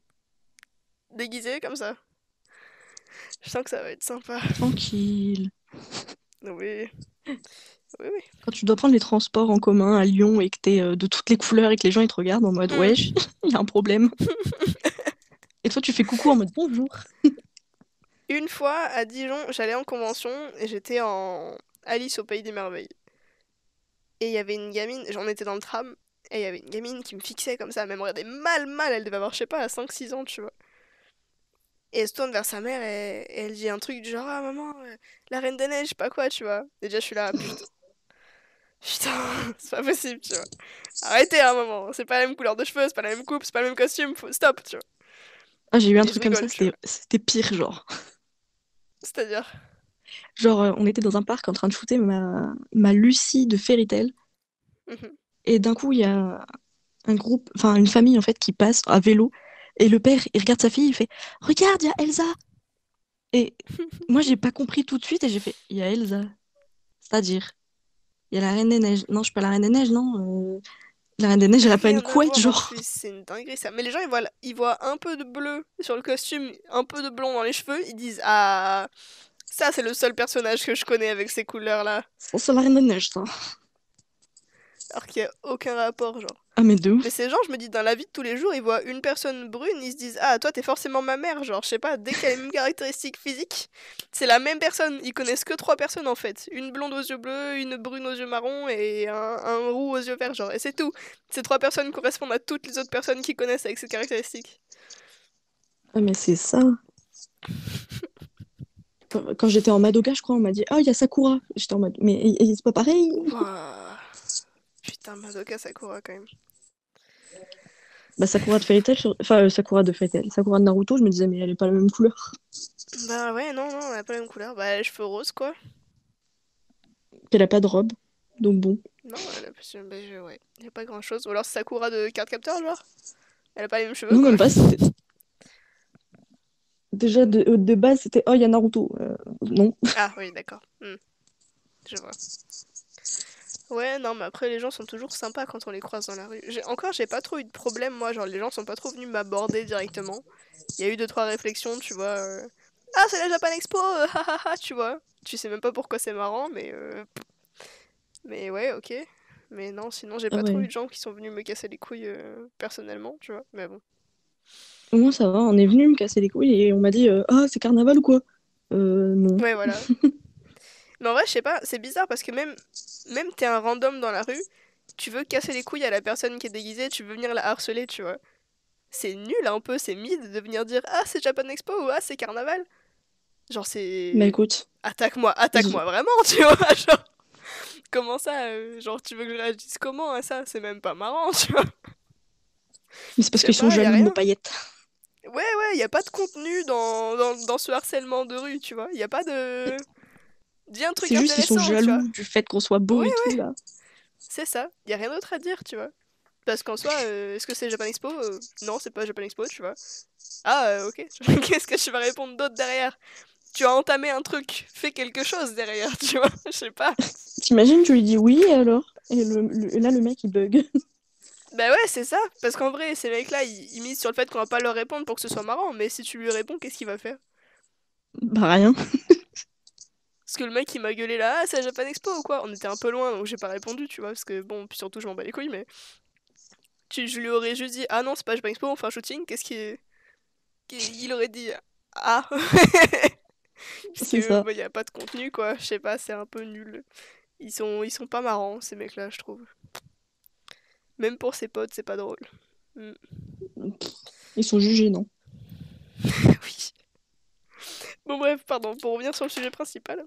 déguisé comme ça. Je sens que ça va être sympa. Tranquille. Oui, oui, oui. Quand tu dois prendre les transports en commun à Lyon et que t'es de toutes les couleurs et que les gens ils te regardent en mode wesh, Mm. il y a un problème. Et toi tu fais coucou en mode bonjour. Une fois à Dijon, j'allais en convention et j'étais en Alice au Pays des Merveilles. Et il y avait une gamine, j'en étais dans le tram, et il y avait une gamine qui me fixait comme ça, elle me regardait mal, mal, elle devait avoir, je sais pas, 5 6 ans, tu vois. Et elle se tourne vers sa mère et elle dit un truc du genre, ah maman, la Reine des Neiges, je sais pas quoi, tu vois. Et déjà, je suis là, putain, putain, c'est pas possible, tu vois. Arrêtez un moment, c'est pas la même couleur de cheveux, c'est pas la même coupe, c'est pas le même costume, stop, tu vois. Ah, j'ai eu un Et je truc comme ça, rigole, tu vois. c'était pire genre. C'est-à-dire, Genre on était dans un parc en train de shooter ma Lucie de Fairy Tail mhm. et d'un coup il y a un groupe, enfin une famille en fait qui passe à vélo et le père il regarde sa fille, il fait regarde, il y a Elsa. Et moi j'ai pas compris tout de suite et j'ai fait il y a Elsa. C'est-à-dire il y a la Reine des Neiges. Non, je suis pas la Reine des Neiges, non. La Reine des Neiges, elle a pas une Rien à couette, voir en genre. plus, c'est une dinguerie ça. Mais les gens ils voient un peu de bleu sur le costume, un peu de blond dans les cheveux, ils disent ah ça c'est le seul personnage que je connais avec ces couleurs là. C'est la Reine des Neiges, ça. Alors qu'il y a aucun rapport genre. Ah, mais de Mais ouf. ces gens, je me dis dans la vie de tous les jours, ils voient une personne brune, ils se disent ah toi t'es forcément ma mère, genre je sais pas, dès qu'elle a les mêmes caractéristiques physiques, c'est la même personne. Ils connaissent que trois personnes en fait, une blonde aux yeux bleus, une brune aux yeux marrons et un roux aux yeux verts genre. Et c'est tout. Ces trois personnes correspondent à toutes les autres personnes qu'ils connaissent avec ces caractéristiques. Ah, mais c'est ça. Quand j'étais en Madoka, je crois, on m'a dit ah, il y a Sakura. J'étais en mode mais c'est pas pareil. Ouah. Putain, Madoka Sakura quand même. Bah, Sakura de Fairy Tail, enfin, Sakura de Fairy Tail. Sakura de Naruto, je me disais, mais elle est pas la même couleur. Bah ouais, non, non, elle a pas la même couleur. Bah, les cheveux roses quoi. Elle a pas de robe. Donc bon. Non, elle a plus. Bah, ouais, y a pas grand chose. Ou alors c'est Sakura de Cardcaptor, genre. Elle a pas les mêmes cheveux Non, quoi. même pas. C'était déjà de base, c'était oh, il y a Naruto. Non. Ah oui, d'accord. Je vois. Ouais, non, mais après, les gens sont toujours sympas quand on les croise dans la rue. J'ai pas trop eu de problème, moi. Genre, les gens sont pas trop venus m'aborder directement. Il y a eu deux, trois réflexions, tu vois. Ah, c'est la Japan Expo, hahaha, tu vois. Tu sais même pas pourquoi c'est marrant, mais ouais, ok. Mais non, sinon, j'ai Ah pas trop eu ouais. de gens qui sont venus me casser les couilles personnellement, tu vois. Mais bon. Au moins, ça va. On est venu me casser les couilles et on m'a dit ah, c'est carnaval ou quoi? Non. Ouais, voilà. Mais en vrai, je sais pas, c'est bizarre parce que même t'es un random dans la rue, tu veux casser les couilles à la personne qui est déguisée, tu veux venir la harceler, tu vois. C'est nul un peu, c'est mid de venir dire ah c'est Japan Expo ou ah c'est Carnaval. Genre Bah c'est écoute. attaque-moi vraiment, tu vois. Genre comment ça, genre tu veux que je réagisse comment à ça, c'est même pas marrant, tu vois. Mais c'est Je parce sais qu'ils sont pas, y a jaloux de nos rien. paillettes. Ouais ouais, y a pas de contenu dans ce harcèlement de rue, tu vois. Y a pas de dis un truc C'est juste qu'ils sont intéressant, tu vois. jaloux du fait qu'on soit beau Ouais et tout ouais, là. c'est ça. Y a rien d'autre à dire, tu vois. Parce qu'en soi, est-ce que c'est Japan Expo Non, c'est pas Japan Expo, tu vois. Ah, ok. Qu'est-ce que tu vas répondre d'autre derrière? Tu as entamé un truc, fais quelque chose derrière, tu vois, je sais pas. T'imagines, tu lui dis oui et alors? Et là, le mec il bug. Bah ouais, c'est ça, parce qu'en vrai, ces mecs-là, ils misent sur le fait qu'on va pas leur répondre pour que ce soit marrant, mais si tu lui réponds, qu'est-ce qu'il va faire? Bah rien. Parce que le mec, il m'a gueulé là, ah, c'est la Japan Expo ou quoi? On était un peu loin, donc j'ai pas répondu, tu vois, parce que bon, puis surtout, je m'en bats les couilles, mais je lui aurais juste dit, ah non, c'est pas Japan Expo, on fait un shooting, qu'est-ce qu'il il aurait dit, ah. Parce C'est que ça. bah, y a pas de contenu, quoi. Je sais pas, c'est un peu nul. Ils sont pas marrants, ces mecs-là, je trouve. Même pour ses potes, c'est pas drôle. Mm. Ils sont jugés, non? Oui. Bon bref, pardon, pour revenir sur le sujet principal.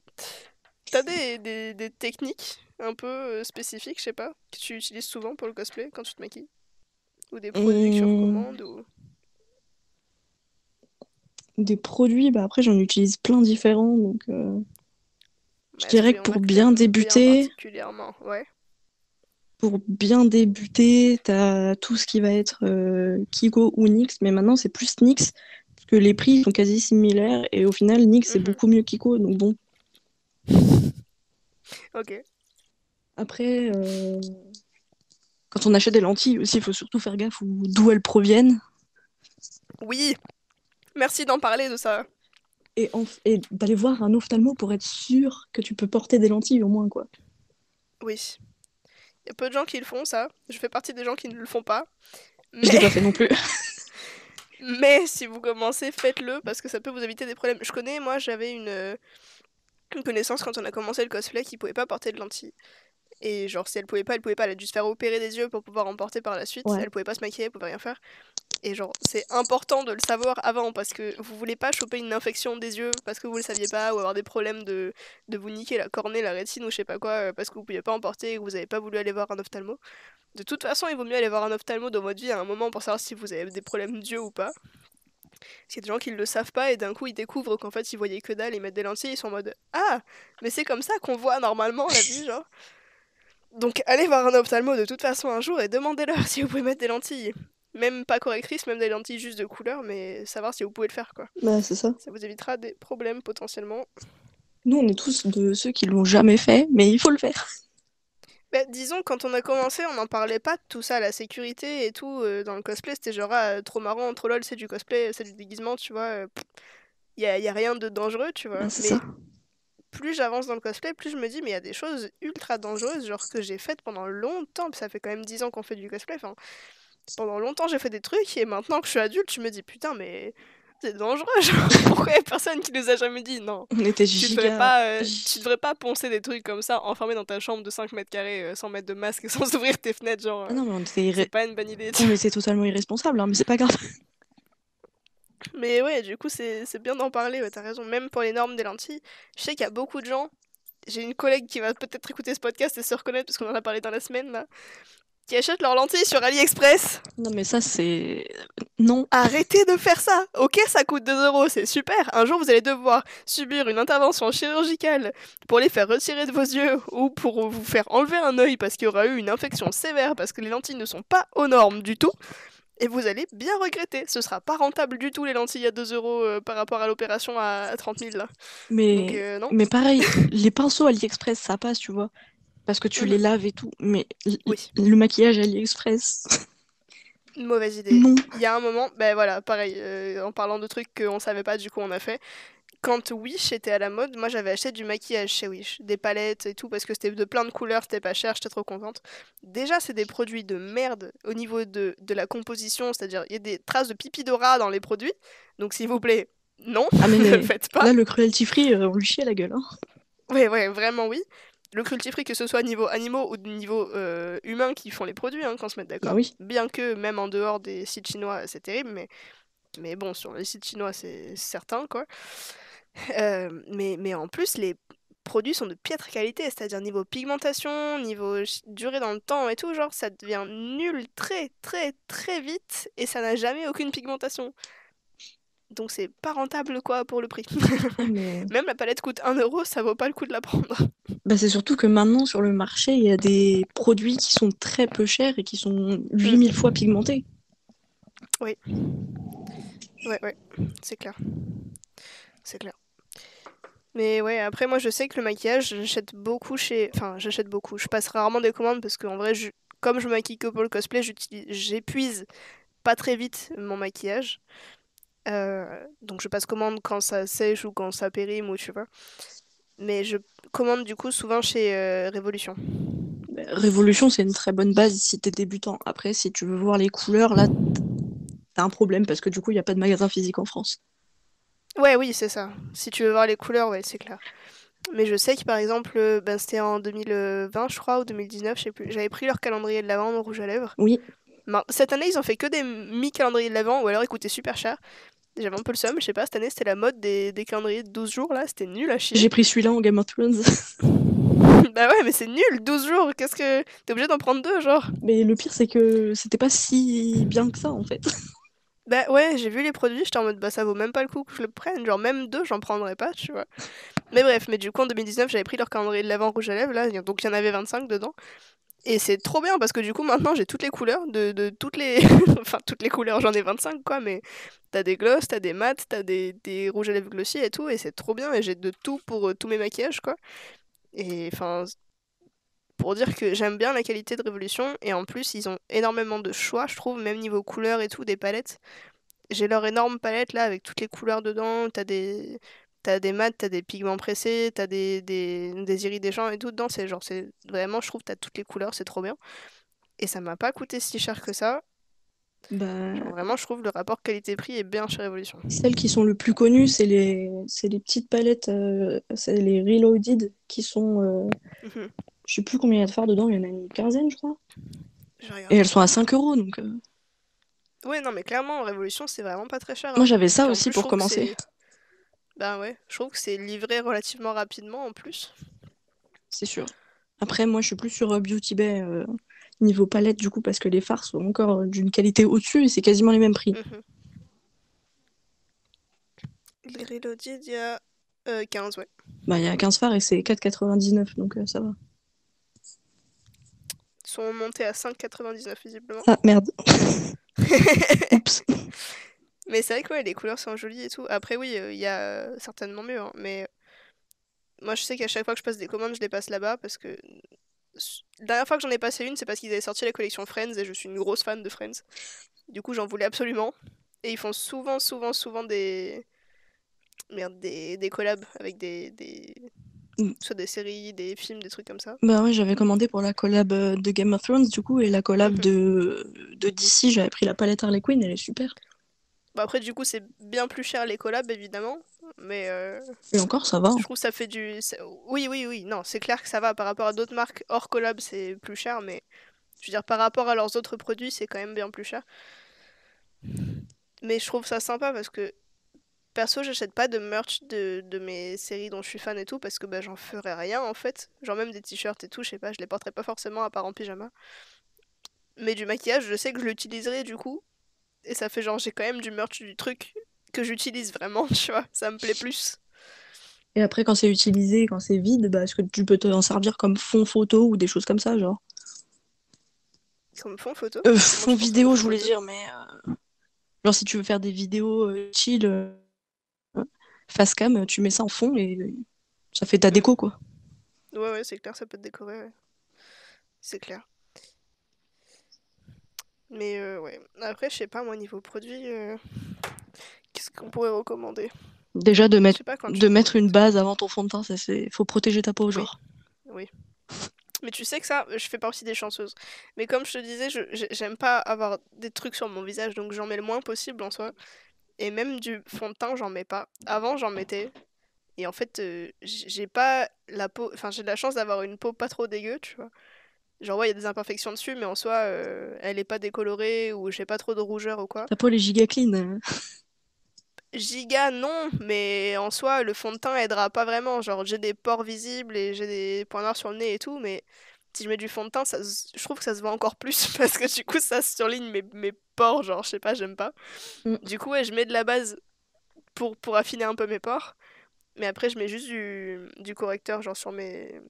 T'as des techniques un peu spécifiques, je sais pas, que tu utilises souvent pour le cosplay quand tu te maquilles? Ou des produits que tu Hum, recommandes ou... des produits, bah après j'en utilise plein différents, donc je Est-ce dirais qu'il y que en a que t'aimes bien particulièrement? Ouais. pour bien débuter, t'as tout ce qui va être Kiko ou Nyx, mais maintenant c'est plus Nyx, parce que les prix sont quasi similaires, et au final Nyx c'est Mhm. beaucoup mieux Kiko, donc bon. Ok. Après, quand on achète des lentilles aussi, il faut surtout faire gaffe d'où elles proviennent, Oui, merci d'en parler de ça. et d'aller voir un ophtalmo pour être sûr que tu peux porter des lentilles au moins, quoi. Oui. Il y a peu de gens qui le font, ça. Je fais partie des gens qui ne le font pas. Je l'ai Mais, pas fait non plus. mais si vous commencez, faites-le parce que ça peut vous éviter des problèmes. Je connais, moi, j'avais une connaissance quand on a commencé le cosplay qui pouvait pas porter de lentilles. Et genre, si elle pouvait pas, elle pouvait pas. Elle a dû se faire opérer des yeux pour pouvoir en porter par la suite. Ouais. Elle pouvait pas se maquiller, elle pouvait rien faire. Et genre, c'est important de le savoir avant parce que vous voulez pas choper une infection des yeux parce que vous le saviez pas ou avoir des problèmes de vous niquer la cornée, la rétine ou je sais pas quoi parce que vous pouviez pas en porter et que vous avez pas voulu aller voir un ophtalmo. De toute façon, il vaut mieux aller voir un ophtalmo dans votre vie à un moment pour savoir si vous avez des problèmes d'yeux ou pas. Parce qu'il y a des gens qui le savent pas et d'un coup ils découvrent qu'en fait ils voyaient que dalle, ils mettent des lentilles, ils sont en mode ah, mais c'est comme ça qu'on voit normalement la vie, genre. Donc allez voir un ophtalmo de toute façon un jour et demandez-leur si vous pouvez mettre des lentilles. Même pas correctrices, même des lentilles juste de couleur, mais savoir si vous pouvez le faire quoi. Bah, c'est ça. Ça vous évitera des problèmes potentiellement. Nous, on est tous de ceux qui l'ont jamais fait, mais il faut le faire. Bah, disons, quand on a commencé, on n'en parlait pas de tout ça, la sécurité et tout, dans le cosplay, c'était genre, ah, trop marrant, trop lol, c'est du cosplay, c'est du déguisement, tu vois, y a rien de dangereux, tu vois. Bah, c'est ça. Mais plus j'avance dans le cosplay, plus je me dis, mais il y a des choses ultra dangereuses, genre que j'ai faites pendant longtemps, puis ça fait quand même 10 ans qu'on fait du cosplay, enfin, pendant longtemps j'ai fait des trucs, et maintenant que je suis adulte, je me dis, putain, mais c'est dangereux, genre, pourquoi y a personne qui nous a jamais dit, non. On était Tu devrais pas poncer des trucs comme ça, enfermé dans ta chambre de 5 mètres carrés, sans mettre de masque et sans ouvrir tes fenêtres, genre, Ah non, mais c'est pas une bonne idée. on était totalement irresponsables, hein, mais c'est pas grave. Mais ouais, du coup, c'est bien d'en parler, ouais, t'as raison. Même pour les normes des lentilles, je sais qu'il y a beaucoup de gens. J'ai une collègue qui va peut-être écouter ce podcast et se reconnaître parce qu'on en a parlé dans la semaine là, qui achètent leurs lentilles sur AliExpress. Non, mais ça, c'est. Non. Arrêtez de faire ça. Ok, ça coûte 2 euros, c'est super. Un jour, vous allez devoir subir une intervention chirurgicale pour les faire retirer de vos yeux ou pour vous faire enlever un œil parce qu'il y aura eu une infection sévère parce que les lentilles ne sont pas aux normes du tout. Et vous allez bien regretter. Ce sera pas rentable du tout les lentilles à 2 euros par rapport à l'opération à 30 000 là. Donc non. Mais pareil, les pinceaux AliExpress, ça passe, tu vois. Parce que tu les Mhm. laves et tout. Mais Oui, le maquillage AliExpress, une mauvaise idée. non. Il y a un moment, ben voilà, pareil, en parlant de trucs qu'on savait pas, du coup on a fait. Quand Wish était à la mode, moi j'avais acheté du maquillage chez Wish, des palettes et tout, parce que c'était de plein de couleurs, c'était pas cher, j'étais trop contente. Déjà, c'est des produits de merde au niveau de la composition, c'est-à-dire il y a des traces de pipi de rat dans les produits, donc s'il vous plaît, non, Ah, ne le faites pas. là, le cruelty free, on lui chie à la gueule, hein. Ouais, ouais, vraiment oui. Le cruelty-free, que ce soit niveau animaux ou niveau humains qui font les produits, hein, qu'on se mette Bah d'accord. oui. Bien que même en dehors des sites chinois, c'est terrible, mais bon, sur les sites chinois, c'est certain, quoi. Mais en plus, les produits sont de piètre qualité, c'est-à-dire niveau pigmentation, niveau durée dans le temps et tout, genre ça devient nul très très très vite et ça n'a jamais aucune pigmentation. Donc c'est pas rentable quoi pour le prix. Ah, mais. Même la palette coûte 1 euro, ça vaut pas le coup de la prendre. Bah, c'est surtout que maintenant, sur le marché, il y a des produits qui sont très peu chers et qui sont Mm, 8000 fois pigmentés. oui, ouais, ouais, c'est clair, c'est clair. Mais ouais, après moi je sais que le maquillage, j'achète beaucoup chez... Enfin, j'achète beaucoup. Je passe rarement des commandes parce qu'en vrai, comme je maquille que pour le cosplay, j'épuise pas très vite mon maquillage. Donc je passe commande quand ça sèche ou quand ça périme ou tu vois. Mais je commande du coup souvent chez Révolution. Bah, Révolution, c'est une très bonne base si t'es débutant. Après, si tu veux voir les couleurs, là, t'as un problème parce que du coup, il n'y a pas de magasin physique en France. Ouais, oui, c'est ça. Si tu veux voir les couleurs, ouais, c'est clair. Mais je sais que par exemple, ben, c'était en 2020, je crois, ou 2019, je sais plus. J'avais pris leur calendrier de l'avant rouge à lèvres. Oui, Ben, cette année, ils ont fait que des mi-calendriers de l'avant, ou alors ils coûtaient super cher. J'avais un peu le seum, je sais pas, cette année c'était la mode des calendriers de 12 jours là, c'était nul à chier. j'ai pris celui-là en Game of Thrones. Bah ouais, mais c'est nul, 12 jours, qu'est-ce que. T'es obligé d'en prendre deux, genre. Mais le pire, c'est que c'était pas si bien que ça, en fait. Bah ouais, j'ai vu les produits, j'étais en mode bah ça vaut même pas le coup que je le prenne, genre même deux, j'en prendrais pas, tu vois. Mais bref, mais du coup en 2019, j'avais pris leur calendrier de l'avant rouge à lèvres là, donc il y en avait 25 dedans. Et c'est trop bien parce que du coup maintenant j'ai toutes les couleurs de toutes les. Enfin, toutes les couleurs, j'en ai 25 quoi, mais t'as des gloss, t'as des mats, t'as des rouges à lèvres glossy et tout, et c'est trop bien, et j'ai de tout pour tous mes maquillages quoi. Et enfin, pour dire que j'aime bien la qualité de Révolution, et en plus ils ont énormément de choix, je trouve, même niveau couleurs et tout, des palettes. J'ai leur énorme palette là avec toutes les couleurs dedans, T'as des mats, t'as des pigments pressés, t'as des iridescents et tout dedans. C'est genre, c'est vraiment, je trouve, t'as toutes les couleurs, c'est trop bien. Et ça m'a pas coûté si cher que ça. Genre Bah, vraiment, je trouve le rapport qualité-prix est bien chez Révolution. celles qui sont le plus connues, c'est les petites palettes, c'est les Reloaded qui sont, Mhm. je sais plus combien il y a de fards dedans, il y en a une quinzaine, je crois. Je vais Et regarder elles sont ça. à 5 € donc. Ouais, non, mais clairement, Révolution, c'est vraiment pas très cher, Moi hein. j'avais ça Puis en aussi plus, je pour trouve que commencer. c'est. Ben ouais, je trouve que c'est livré relativement rapidement en plus. C'est sûr. Après, moi, je suis plus sur Beauty Bay niveau palette, du coup, parce que les fards sont encore d'une qualité au-dessus et c'est quasiment les mêmes prix. Mhm. Les Reloaded, il y a 15, ouais. Bah, il y a 15 fards et c'est 4,99, donc ça va. Ils sont montés à 5,99 visiblement. Ah, merde. Oups. Mais c'est vrai que ouais, les couleurs sont jolies et tout. Après, oui, il y a certainement mieux, hein. Mais moi, je sais qu'à chaque fois que je passe des commandes, je les passe là-bas parce que. La dernière fois que j'en ai passé une, c'est parce qu'ils avaient sorti la collection Friends et je suis une grosse fan de Friends. Du coup, j'en voulais absolument. Et ils font souvent, souvent, souvent des. Merde, des collabs avec soit des séries, des films, des trucs comme ça. Bah ouais, j'avais commandé pour la collab de Game of Thrones, du coup, et la collab Mhm. de DC, j'avais pris la palette Harley Quinn, elle est super. Bon, après, du coup, c'est bien plus cher les collabs, évidemment. Mais Et encore, ça va, hein. je trouve que ça fait Oui, oui, oui, non, c'est clair que ça va par rapport à d'autres marques hors collab, c'est plus cher, mais je veux dire, par rapport à leurs autres produits, c'est quand même bien plus cher. Mais je trouve ça sympa parce que perso, j'achète pas de merch de mes séries dont je suis fan et tout parce que bah, j'en ferais rien en fait. Genre, même des t-shirts et tout, je sais pas, je les porterais pas forcément à part en pyjama. Mais du maquillage, je sais que je l'utiliserai du coup. Et ça fait genre, j'ai quand même du merch du truc que j'utilise vraiment, tu vois, ça me plaît plus. Et après, quand c'est utilisé, quand c'est vide, bah, est-ce que tu peux t'en servir comme fond photo ou des choses comme ça, genre? Comme fond photo. Comment Fond tu penses comme vidéo, fond je voulais photo? dire, mais genre si tu veux faire des vidéos chill, face cam, tu mets ça en fond et ça fait ta Hmm. déco, quoi. Ouais, ouais, c'est clair, ça peut te décorer, ouais. C'est clair. Mais ouais. Après, je sais pas, moi, niveau produit, qu'est-ce qu'on pourrait recommander? Déjà, Je sais pas quand de tu mettre une débutes. base avant ton fond de teint, ça c'est. Faut protéger ta peau, Oui, genre. oui. Mais tu sais que ça, je fais partie des chanceuses. Mais comme je te disais, j'aime pas avoir des trucs sur mon visage, donc j'en mets le moins possible en soi. Et même du fond de teint, j'en mets pas. Avant, j'en mettais. Et en fait, j'ai pas la peau. Enfin, j'ai de la chance d'avoir une peau pas trop dégueu, tu vois. Genre, ouais, il y a des imperfections dessus, mais en soi, elle est pas décolorée ou j'ai pas trop de rougeur ou quoi. Ta peau, elle est giga clean. Giga, non, mais en soi, le fond de teint aidera pas vraiment. Genre, j'ai des pores visibles et j'ai des points noirs sur le nez et tout, mais si je mets du fond de teint, je trouve que ça se voit encore plus parce que du coup, ça surligne mes pores. Genre, je sais pas, j'aime pas. Mm. Du coup, ouais, je mets de la base pour affiner un peu mes pores, mais après, je mets juste du correcteur, genre sur mes.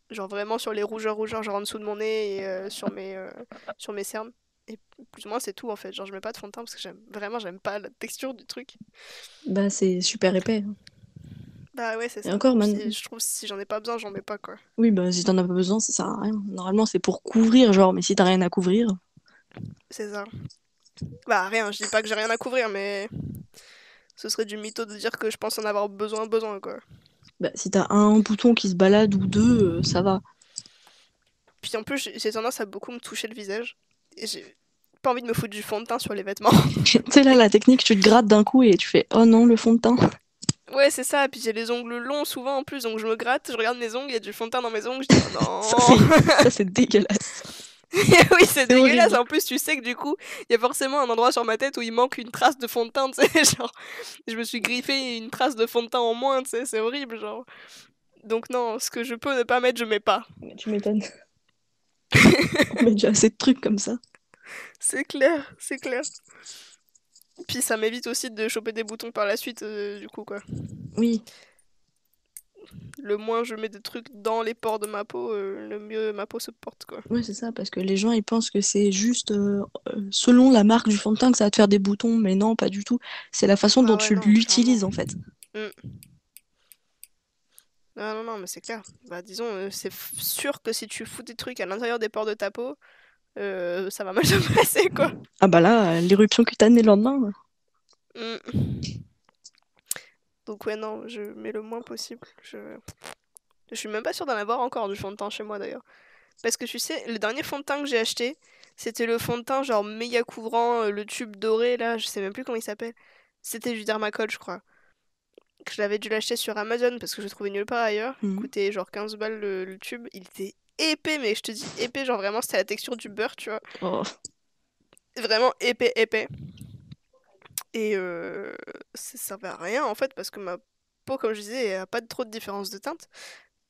Genre vraiment sur les rougeurs, genre en dessous de mon nez et sur mes cernes. Et plus ou moins, c'est tout en fait. Genre, je mets pas de fond de teint parce que j'aime pas la texture du truc. Bah, c'est super épais. Bah ouais, c'est Et ça. encore, Puis je trouve que si j'en ai pas besoin, j'en mets pas quoi. oui, bah, si t'en as pas besoin, ça sert à rien. Normalement, c'est pour couvrir, genre, mais si t'as rien à couvrir, C'est ça. Bah rien, je dis pas que j'ai rien à couvrir, mais ce serait du mytho de dire que je pense en avoir besoin quoi. bah, si t'as un bouton qui se balade ou deux, ça va. Puis en plus, j'ai tendance à beaucoup me toucher le visage. Et pas envie de me foutre du fond de teint sur les vêtements. Tu sais, là, la technique, tu te grattes d'un coup et tu fais oh non, le fond de teint. Ouais, c'est ça, et puis j'ai les ongles longs souvent en plus, donc je me gratte, je regarde mes ongles, il y a du fond de teint dans mes ongles, je dis oh Ça, non. c'est dégueulasse. Oui, c'est C'est dégueulasse, horrible. en plus tu sais que du coup, il y a forcément un endroit sur ma tête où il manque une trace de fond de teint, tu sais, genre, je me suis griffé une trace de fond de teint en moins, tu sais, c'est horrible, genre. Donc non, ce que je peux ne pas mettre, je mets pas. Tu m'étonnes. On met déjà assez de trucs comme ça. C'est clair, c'est clair. Puis ça m'évite aussi de choper des boutons par la suite, du coup, quoi. Oui, Le moins je mets des trucs dans les pores de ma peau, le mieux ma peau se porte, quoi. ouais, c'est ça, parce que les gens, ils pensent que c'est juste selon la marque du fond de teint que ça va te faire des boutons, mais non, pas du tout. C'est la façon dont Ah ouais, tu non, clairement. l'utilises, en fait. Mm. Ah non, non, mais c'est clair. Bah disons, sûr que si tu fous des trucs à l'intérieur des pores de ta peau, ça va mal se passer, quoi. Ah bah là, l'éruption cutanée le lendemain. Mm. Donc ouais, non, je mets le moins possible. Je suis même pas sûre d'en avoir encore du fond de teint chez moi, d'ailleurs. Parce que tu sais, le dernier fond de teint que j'ai acheté, c'était le fond de teint genre méga couvrant, le tube doré, là, je sais même plus comment il s'appelle. C'était du Dermacol, je crois. Que je l'avais dû l'acheter sur Amazon parce que je le trouvais nulle part ailleurs. Il Mhm. coûtait genre 15 balles le tube. Il était épais, mais je te dis épais, genre vraiment c'était la texture du beurre, tu vois. Oh. Vraiment épais, épais. Et ça servait à rien en fait parce que ma peau, comme je disais, elle a pas trop de différence de teinte.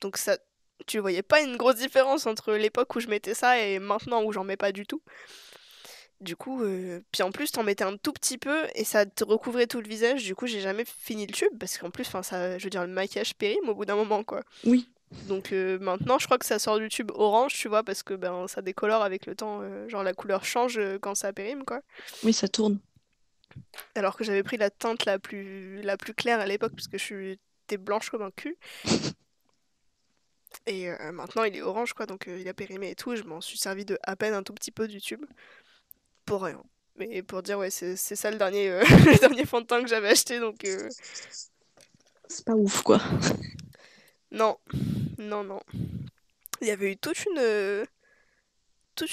Donc ça, tu voyais pas une grosse différence entre l'époque où je mettais ça et maintenant où j'en mets pas du tout. Du coup, puis en plus t'en mettais un tout petit peu et ça te recouvrait tout le visage. Du coup, j'ai jamais fini le tube parce qu'en plus, enfin ça, je veux dire, le maquillage périme au bout d'un moment quoi. Oui, Donc maintenant, je crois que ça sort du tube orange, tu vois, parce que ben ça décolore avec le temps, genre la couleur change quand ça périme quoi. oui, ça tourne. Alors que j'avais pris la teinte la plus claire à l'époque parce que j'étais blanche comme un cul. Et maintenant il est orange quoi, donc il a périmé et tout. Je m'en suis servi de à peine un tout petit peu du tube pour rien. Mais pour dire ouais, c'est ça le dernier le dernier fond de teint que j'avais acheté donc C'est pas ouf, quoi. non, non, non. Il y avait eu toute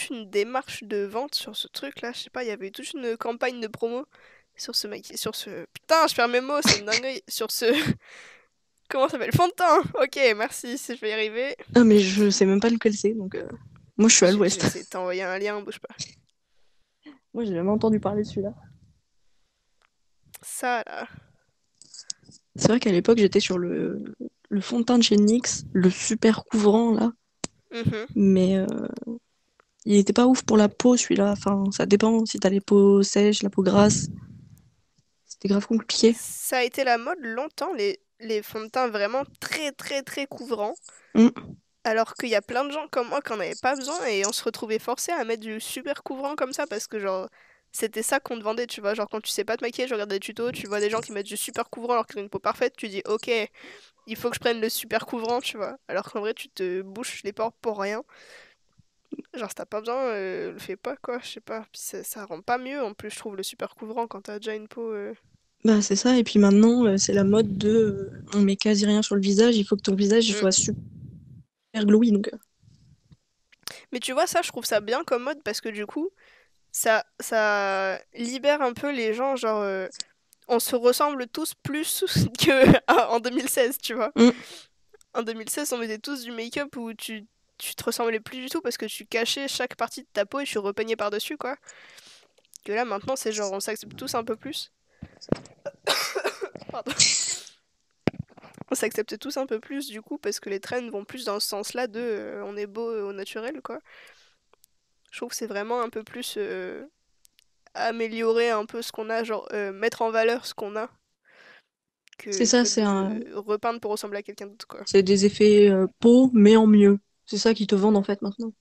une démarche de vente sur ce truc-là. Je sais pas, il y avait eu toute une campagne de promo sur ce maquillage, sur ce... Putain, je perds mes mots, c'est une dinguerie. Sur ce... Comment ça s'appelle? Fond de teint. Ok, merci, si je vais y arriver. Ah, mais je sais même pas lequel c'est, donc... Moi, je suis à Je vais l'ouest. essayer de t'envoyer un lien, bouge pas. Moi, j'ai jamais entendu parler de celui-là. Ça, là. C'est vrai qu'à l'époque, j'étais sur le fond de teint de chez NYX, le super couvrant, là. Mhm. Mais il était pas ouf pour la peau, celui-là. Enfin, ça dépend si t'as les peaux sèches, la peau grasse. C'était grave compliqué. Ça a été la mode longtemps, les fonds de teint vraiment très très très couvrants. Mm. Alors qu'il y a plein de gens comme moi qui en avaient pas besoin et on se retrouvait forcés à mettre du super couvrant comme ça parce que genre c'était ça qu'on te vendait, tu vois. Genre quand tu sais pas te maquiller, je regarde des tutos, tu vois des gens qui mettent du super couvrant alors qu'ils ont une peau parfaite, tu dis ok, il faut que je prenne le super couvrant, tu vois. Alors qu'en vrai tu te bouches les pores pour rien. Genre si t'as pas besoin, le fais pas quoi, je sais pas. Puis ça rend pas mieux en plus je trouve le super couvrant quand t'as déjà une peau. Bah, c'est ça. Et puis maintenant, c'est la mode de... on met quasi rien sur le visage, il faut que ton visage il Mm. soit super glowy, donc... Mais tu vois ça, je trouve ça bien comme mode parce que du coup ça libère un peu les gens, genre on se ressemble tous plus que en 2016, tu vois. Mm. En 2016, on mettait tous du make-up où tu te ressemblais plus du tout parce que tu cachais chaque partie de ta peau et tu repeignais par-dessus, quoi. Que là, maintenant, c'est genre on s'accepte tous un peu plus. Pardon. On s'accepte tous un peu plus, du coup, parce que les trends vont plus dans ce sens-là de on est beau au naturel, quoi. Je trouve que c'est vraiment un peu plus améliorer un peu ce qu'on a, genre mettre en valeur ce qu'on a C'est ça, que c'est un... de repeindre pour ressembler à quelqu'un d'autre, quoi. c'est des effets peau, mais en mieux. C'est ça qu'ils te vendent, en fait, maintenant.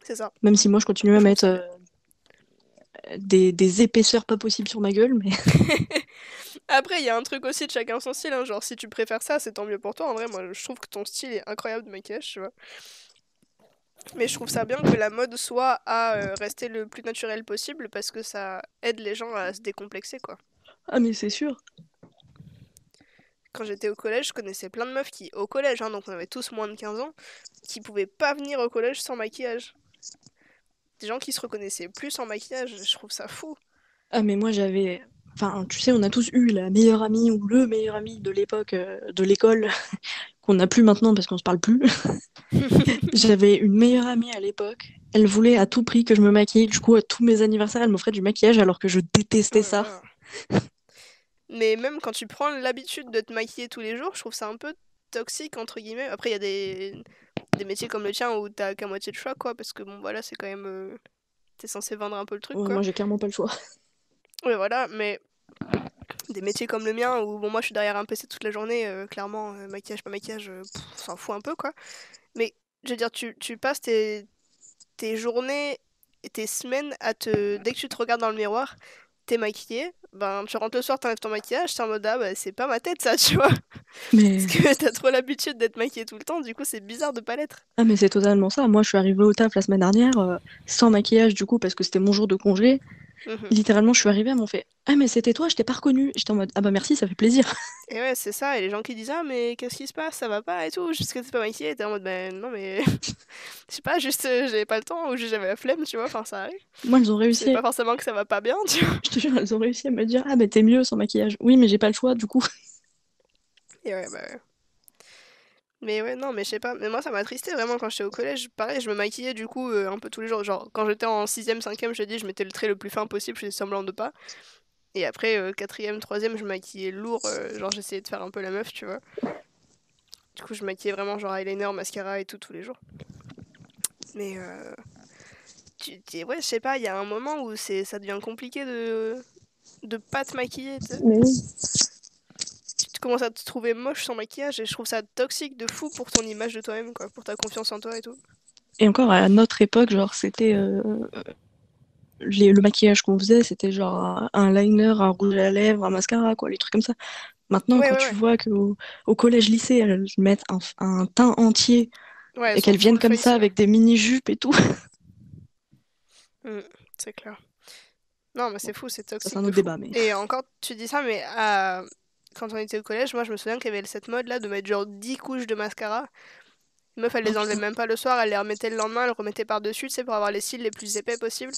C'est ça. Même si moi, je continue à Je trouve mettre ça bien. des épaisseurs pas possibles sur ma gueule, mais... Après, il y a un truc aussi de chacun son style, hein. Genre, si tu préfères ça, c'est tant mieux pour toi. En vrai, moi, je trouve que ton style est incroyable de maquillage, tu vois. Mais je trouve ça bien que la mode soit à rester le plus naturel possible parce que ça aide les gens à se décomplexer, quoi. Ah, mais c'est sûr. Quand j'étais au collège, je connaissais plein de meufs qui, au collège, hein, donc on avait tous moins de 15 ans, qui pouvaient pas venir au collège sans maquillage. des gens qui se reconnaissaient plus en maquillage. Je trouve ça fou. Ah, mais moi j'avais. Enfin, tu sais, on a tous eu la meilleure amie ou le meilleur ami de l'époque de l'école, qu'on n'a plus maintenant parce qu'on se parle plus. J'avais une meilleure amie à l'époque. Elle voulait à tout prix que je me maquille. Du coup, à tous mes anniversaires, elle m'offrait du maquillage alors que je Oh détestais là ça. là. Mais même quand tu prends l'habitude de te maquiller tous les jours, je trouve ça un peu toxique, entre guillemets. Après, il y a des métiers comme le tien où t'as qu'à moitié de choix, quoi, parce que bon, voilà, c'est quand même. T'es censé vendre un peu le truc, Ouais, quoi. moi, j'ai clairement pas le choix. Ouais, voilà, mais des métiers comme le mien où, bon, moi je suis derrière un PC toute la journée, clairement, maquillage, pas maquillage, on s'en fout un peu, quoi. Mais je veux dire, tu passes tes journées et tes semaines à te. Dès que tu te regardes dans le miroir, t'es maquillée, ben tu rentres le soir, t'enlèves ton maquillage, t'es en mode ah bah c'est pas ma tête ça, tu vois. Parce Mais que t'as trop l'habitude d'être maquillée tout le temps, du coup c'est bizarre de pas l'être. ah, mais c'est totalement ça. Moi, je suis arrivée au taf la semaine dernière sans maquillage du coup parce que c'était mon jour de congé. Mhm. Littéralement, je suis arrivée, elles m'ont fait ah, mais c'était toi, je t'ai pas reconnue. J'étais en mode ah bah merci, ça fait plaisir. Et ouais, c'est ça, et les gens qui disent ah mais qu'est-ce qui se passe, ça va pas et tout, juste que t'es pas maquillée, t'es en mode ben non mais je sais pas, juste j'avais pas le temps ou juste j'avais la flemme, tu vois, enfin ça arrive. Moi, elles ont C'est réussi. pas forcément que ça va pas bien, tu vois. Je te jure, elles ont réussi à me dire ah, mais t'es mieux sans maquillage. Oui, mais j'ai pas le choix du coup. Et ouais, bah ouais. Mais ouais, non, mais je sais pas. Mais moi, ça m'a attristé vraiment quand j'étais au collège. Pareil, je me maquillais du coup un peu tous les jours. Genre, quand j'étais en 6ème, 5ème, je te dis, je mettais le trait le plus fin possible, je faisais semblant de pas. Et après, 4ème, 3ème, je me maquillais lourd. Genre, j'essayais de faire un peu la meuf, tu vois. Du coup, je maquillais vraiment genre eyeliner, mascara et tout tous les jours. Mais ouais, je sais pas, il y a un moment où ça devient compliqué de pas te maquiller, tu sais. Mais oui. Tu commences à te trouver moche sans maquillage et je trouve ça toxique de fou pour ton image de toi-même, quoi. Pour ta confiance en toi et tout. Et encore à notre époque, genre c'était le maquillage qu'on faisait, c'était genre un liner, un rouge à lèvres, un mascara, quoi, les trucs comme ça. Maintenant, Ouais, quand ouais, tu ouais. vois qu'au au collège-lycée, elles mettent un teint entier Ouais, elles et sont qu'elles viennent full comme ça face, ouais. avec des mini-jupes et tout, Mm, c'est clair. Non, mais c'est bon, fou, c'est ça c'est toxique un de autre fou. débat, mais Et encore, tu dis ça, mais quand on était au collège, moi je me souviens qu'il y avait cette mode là de mettre genre 10 couches de mascara. Les meufs, elles oh les enlevaient putain, même pas le soir, elles les remettaient le lendemain, elles le remettaient par-dessus, tu sais, pour avoir les cils les plus épais possibles.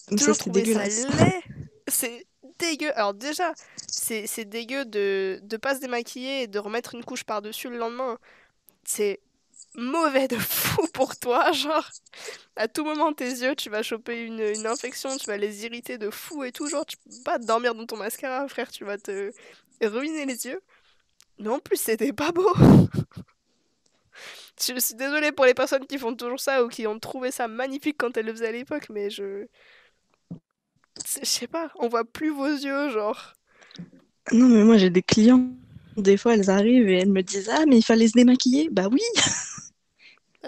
mais ça Toujours c'était trouvé ça dégueulasse. laid. C'est dégueu. Alors déjà, c'est dégueu de pas se démaquiller et de remettre une couche par-dessus le lendemain. C'est mauvais de fou pour toi, genre. À tout moment, tes yeux, tu vas choper une infection, tu vas les irriter de fou et tout. Genre, tu peux pas dormir dans ton mascara, frère, tu vas te ruiner les yeux. Mais en plus, c'était pas beau. Je suis désolée pour les personnes qui font toujours ça ou qui ont trouvé ça magnifique quand elles le faisaient à l'époque, mais je sais pas, on voit plus vos yeux, genre. Non, mais moi j'ai des clients, des fois elles arrivent et elles me disent ah, mais il fallait se démaquiller. Bah oui,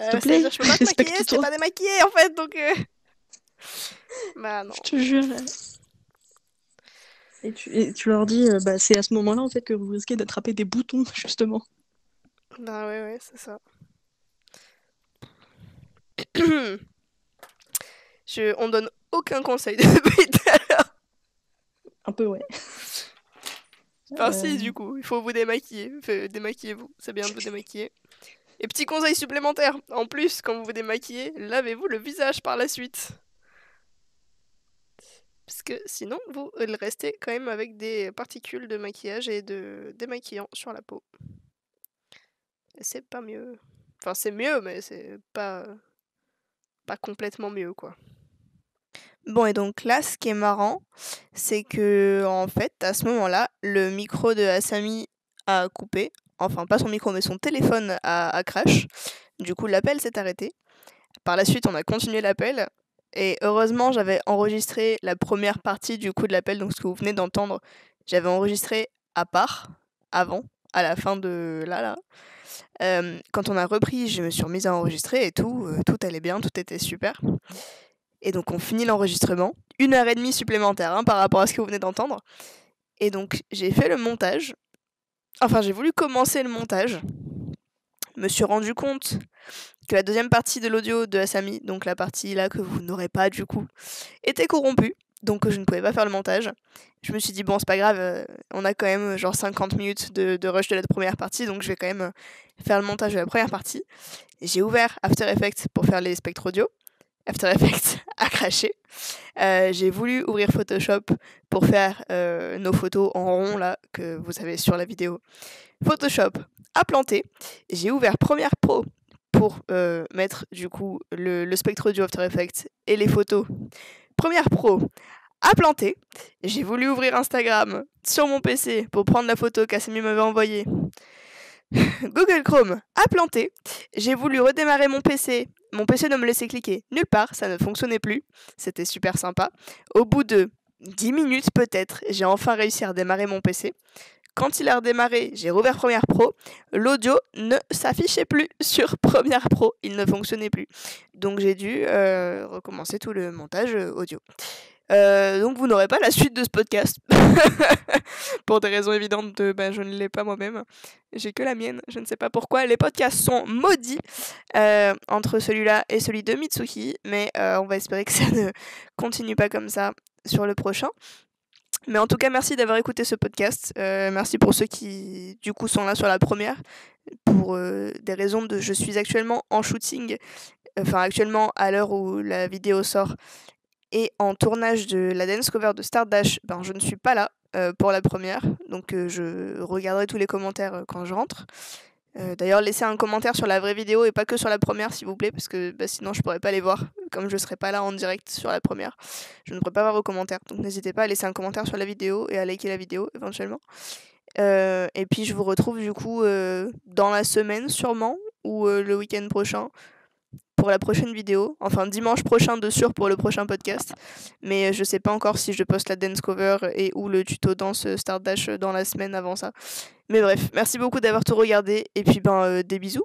s'il te C'est-à-dire, plaît, je peux pas te maquiller si t'es respecte-toi. pas démaquillée en fait, donc. Bah non. Je te jure. Et tu leur dis, bah, c'est à ce moment-là en fait que vous risquez d'attraper des boutons, justement. Bah ouais, ouais, c'est ça. On donne aucun conseil depuis tout à l'heure. Un peu, ouais. Enfin, si, Euh, du coup, il faut vous démaquiller. Démaquillez-vous, c'est bien de vous démaquiller. Et petit conseil supplémentaire, en plus, quand vous vous démaquillez, lavez-vous le visage par la suite. Parce que sinon, vous restez quand même avec des particules de maquillage et de démaquillant sur la peau. Et c'est pas mieux. Enfin, c'est mieux, mais c'est pas complètement mieux, quoi. Bon, et donc là, ce qui est marrant, c'est que, en fait, à ce moment-là, le micro de Asami a coupé. Enfin, pas son micro, mais son téléphone a crash. Du coup, l'appel s'est arrêté. Par la suite, on a continué l'appel. Et heureusement, j'avais enregistré la première partie du coup de l'appel, donc ce que vous venez d'entendre, j'avais enregistré à part, avant, à la fin de là. Quand on a repris, je me suis remise à enregistrer et tout allait bien, tout était super. Et donc on finit l'enregistrement, 1 heure et demie supplémentaire par rapport à ce que vous venez d'entendre. Et donc j'ai fait le montage, enfin j'ai voulu commencer le montage, me suis rendu compte que la deuxième partie de l'audio de Asami, donc la partie là que vous n'aurez pas du coup, était corrompue, donc je ne pouvais pas faire le montage. Je me suis dit bon c'est pas grave, on a quand même genre 50 minutes de rush de la première partie, donc je vais quand même faire le montage de la première partie. Et j'ai ouvert After Effects pour faire les spectres audio, After Effects a craché. J'ai voulu ouvrir Photoshop pour faire nos photos en rond là que vous avez sur la vidéo. Photoshop a planté. J'ai ouvert Premiere Pro pour mettre du coup le spectre du After Effects et les photos. Premiere Pro a planté. J'ai voulu ouvrir Instagram sur mon PC pour prendre la photo qu'Assemi m'avait envoyée. Google Chrome a planté. J'ai voulu redémarrer mon PC. Mon PC ne me laissait cliquer nulle part, ça ne fonctionnait plus. C'était super sympa. Au bout de 10 minutes peut-être, j'ai enfin réussi à redémarrer mon PC. Quand il a redémarré, j'ai rouvert Premiere Pro. L'audio ne s'affichait plus sur Premiere Pro. Il ne fonctionnait plus. Donc j'ai dû recommencer tout le montage audio. Donc vous n'aurez pas la suite de ce podcast. Pour des raisons évidentes je ne l'ai pas moi-même. J'ai que la mienne. Je ne sais pas pourquoi. Les podcasts sont maudits entre celui-là et celui de Mitsuki. Mais on va espérer que ça ne continue pas comme ça sur le prochain. Mais en tout cas, merci d'avoir écouté ce podcast. Merci pour ceux qui, du coup, sont là sur la première. Pour des raisons de... Je suis actuellement en shooting. Enfin, actuellement, à l'heure où la vidéo sort, et en tournage de la dance cover de Stardust, je ne suis pas là pour la première. Donc, je regarderai tous les commentaires quand je rentre. D'ailleurs, laissez un commentaire sur la vraie vidéo et pas que sur la première, s'il vous plaît, parce que sinon je pourrais pas les voir, comme je serai pas là en direct sur la première. Je ne pourrai pas voir vos commentaires, donc n'hésitez pas à laisser un commentaire sur la vidéo et à liker la vidéo éventuellement. Et puis je vous retrouve du coup dans la semaine sûrement, ou le week-end prochain, pour la prochaine vidéo, enfin dimanche prochain de sûr pour le prochain podcast, mais je sais pas encore si je poste la dance cover et ou le tuto danse Stardust dans la semaine avant ça. Mais bref, merci beaucoup d'avoir tout regardé et puis des bisous.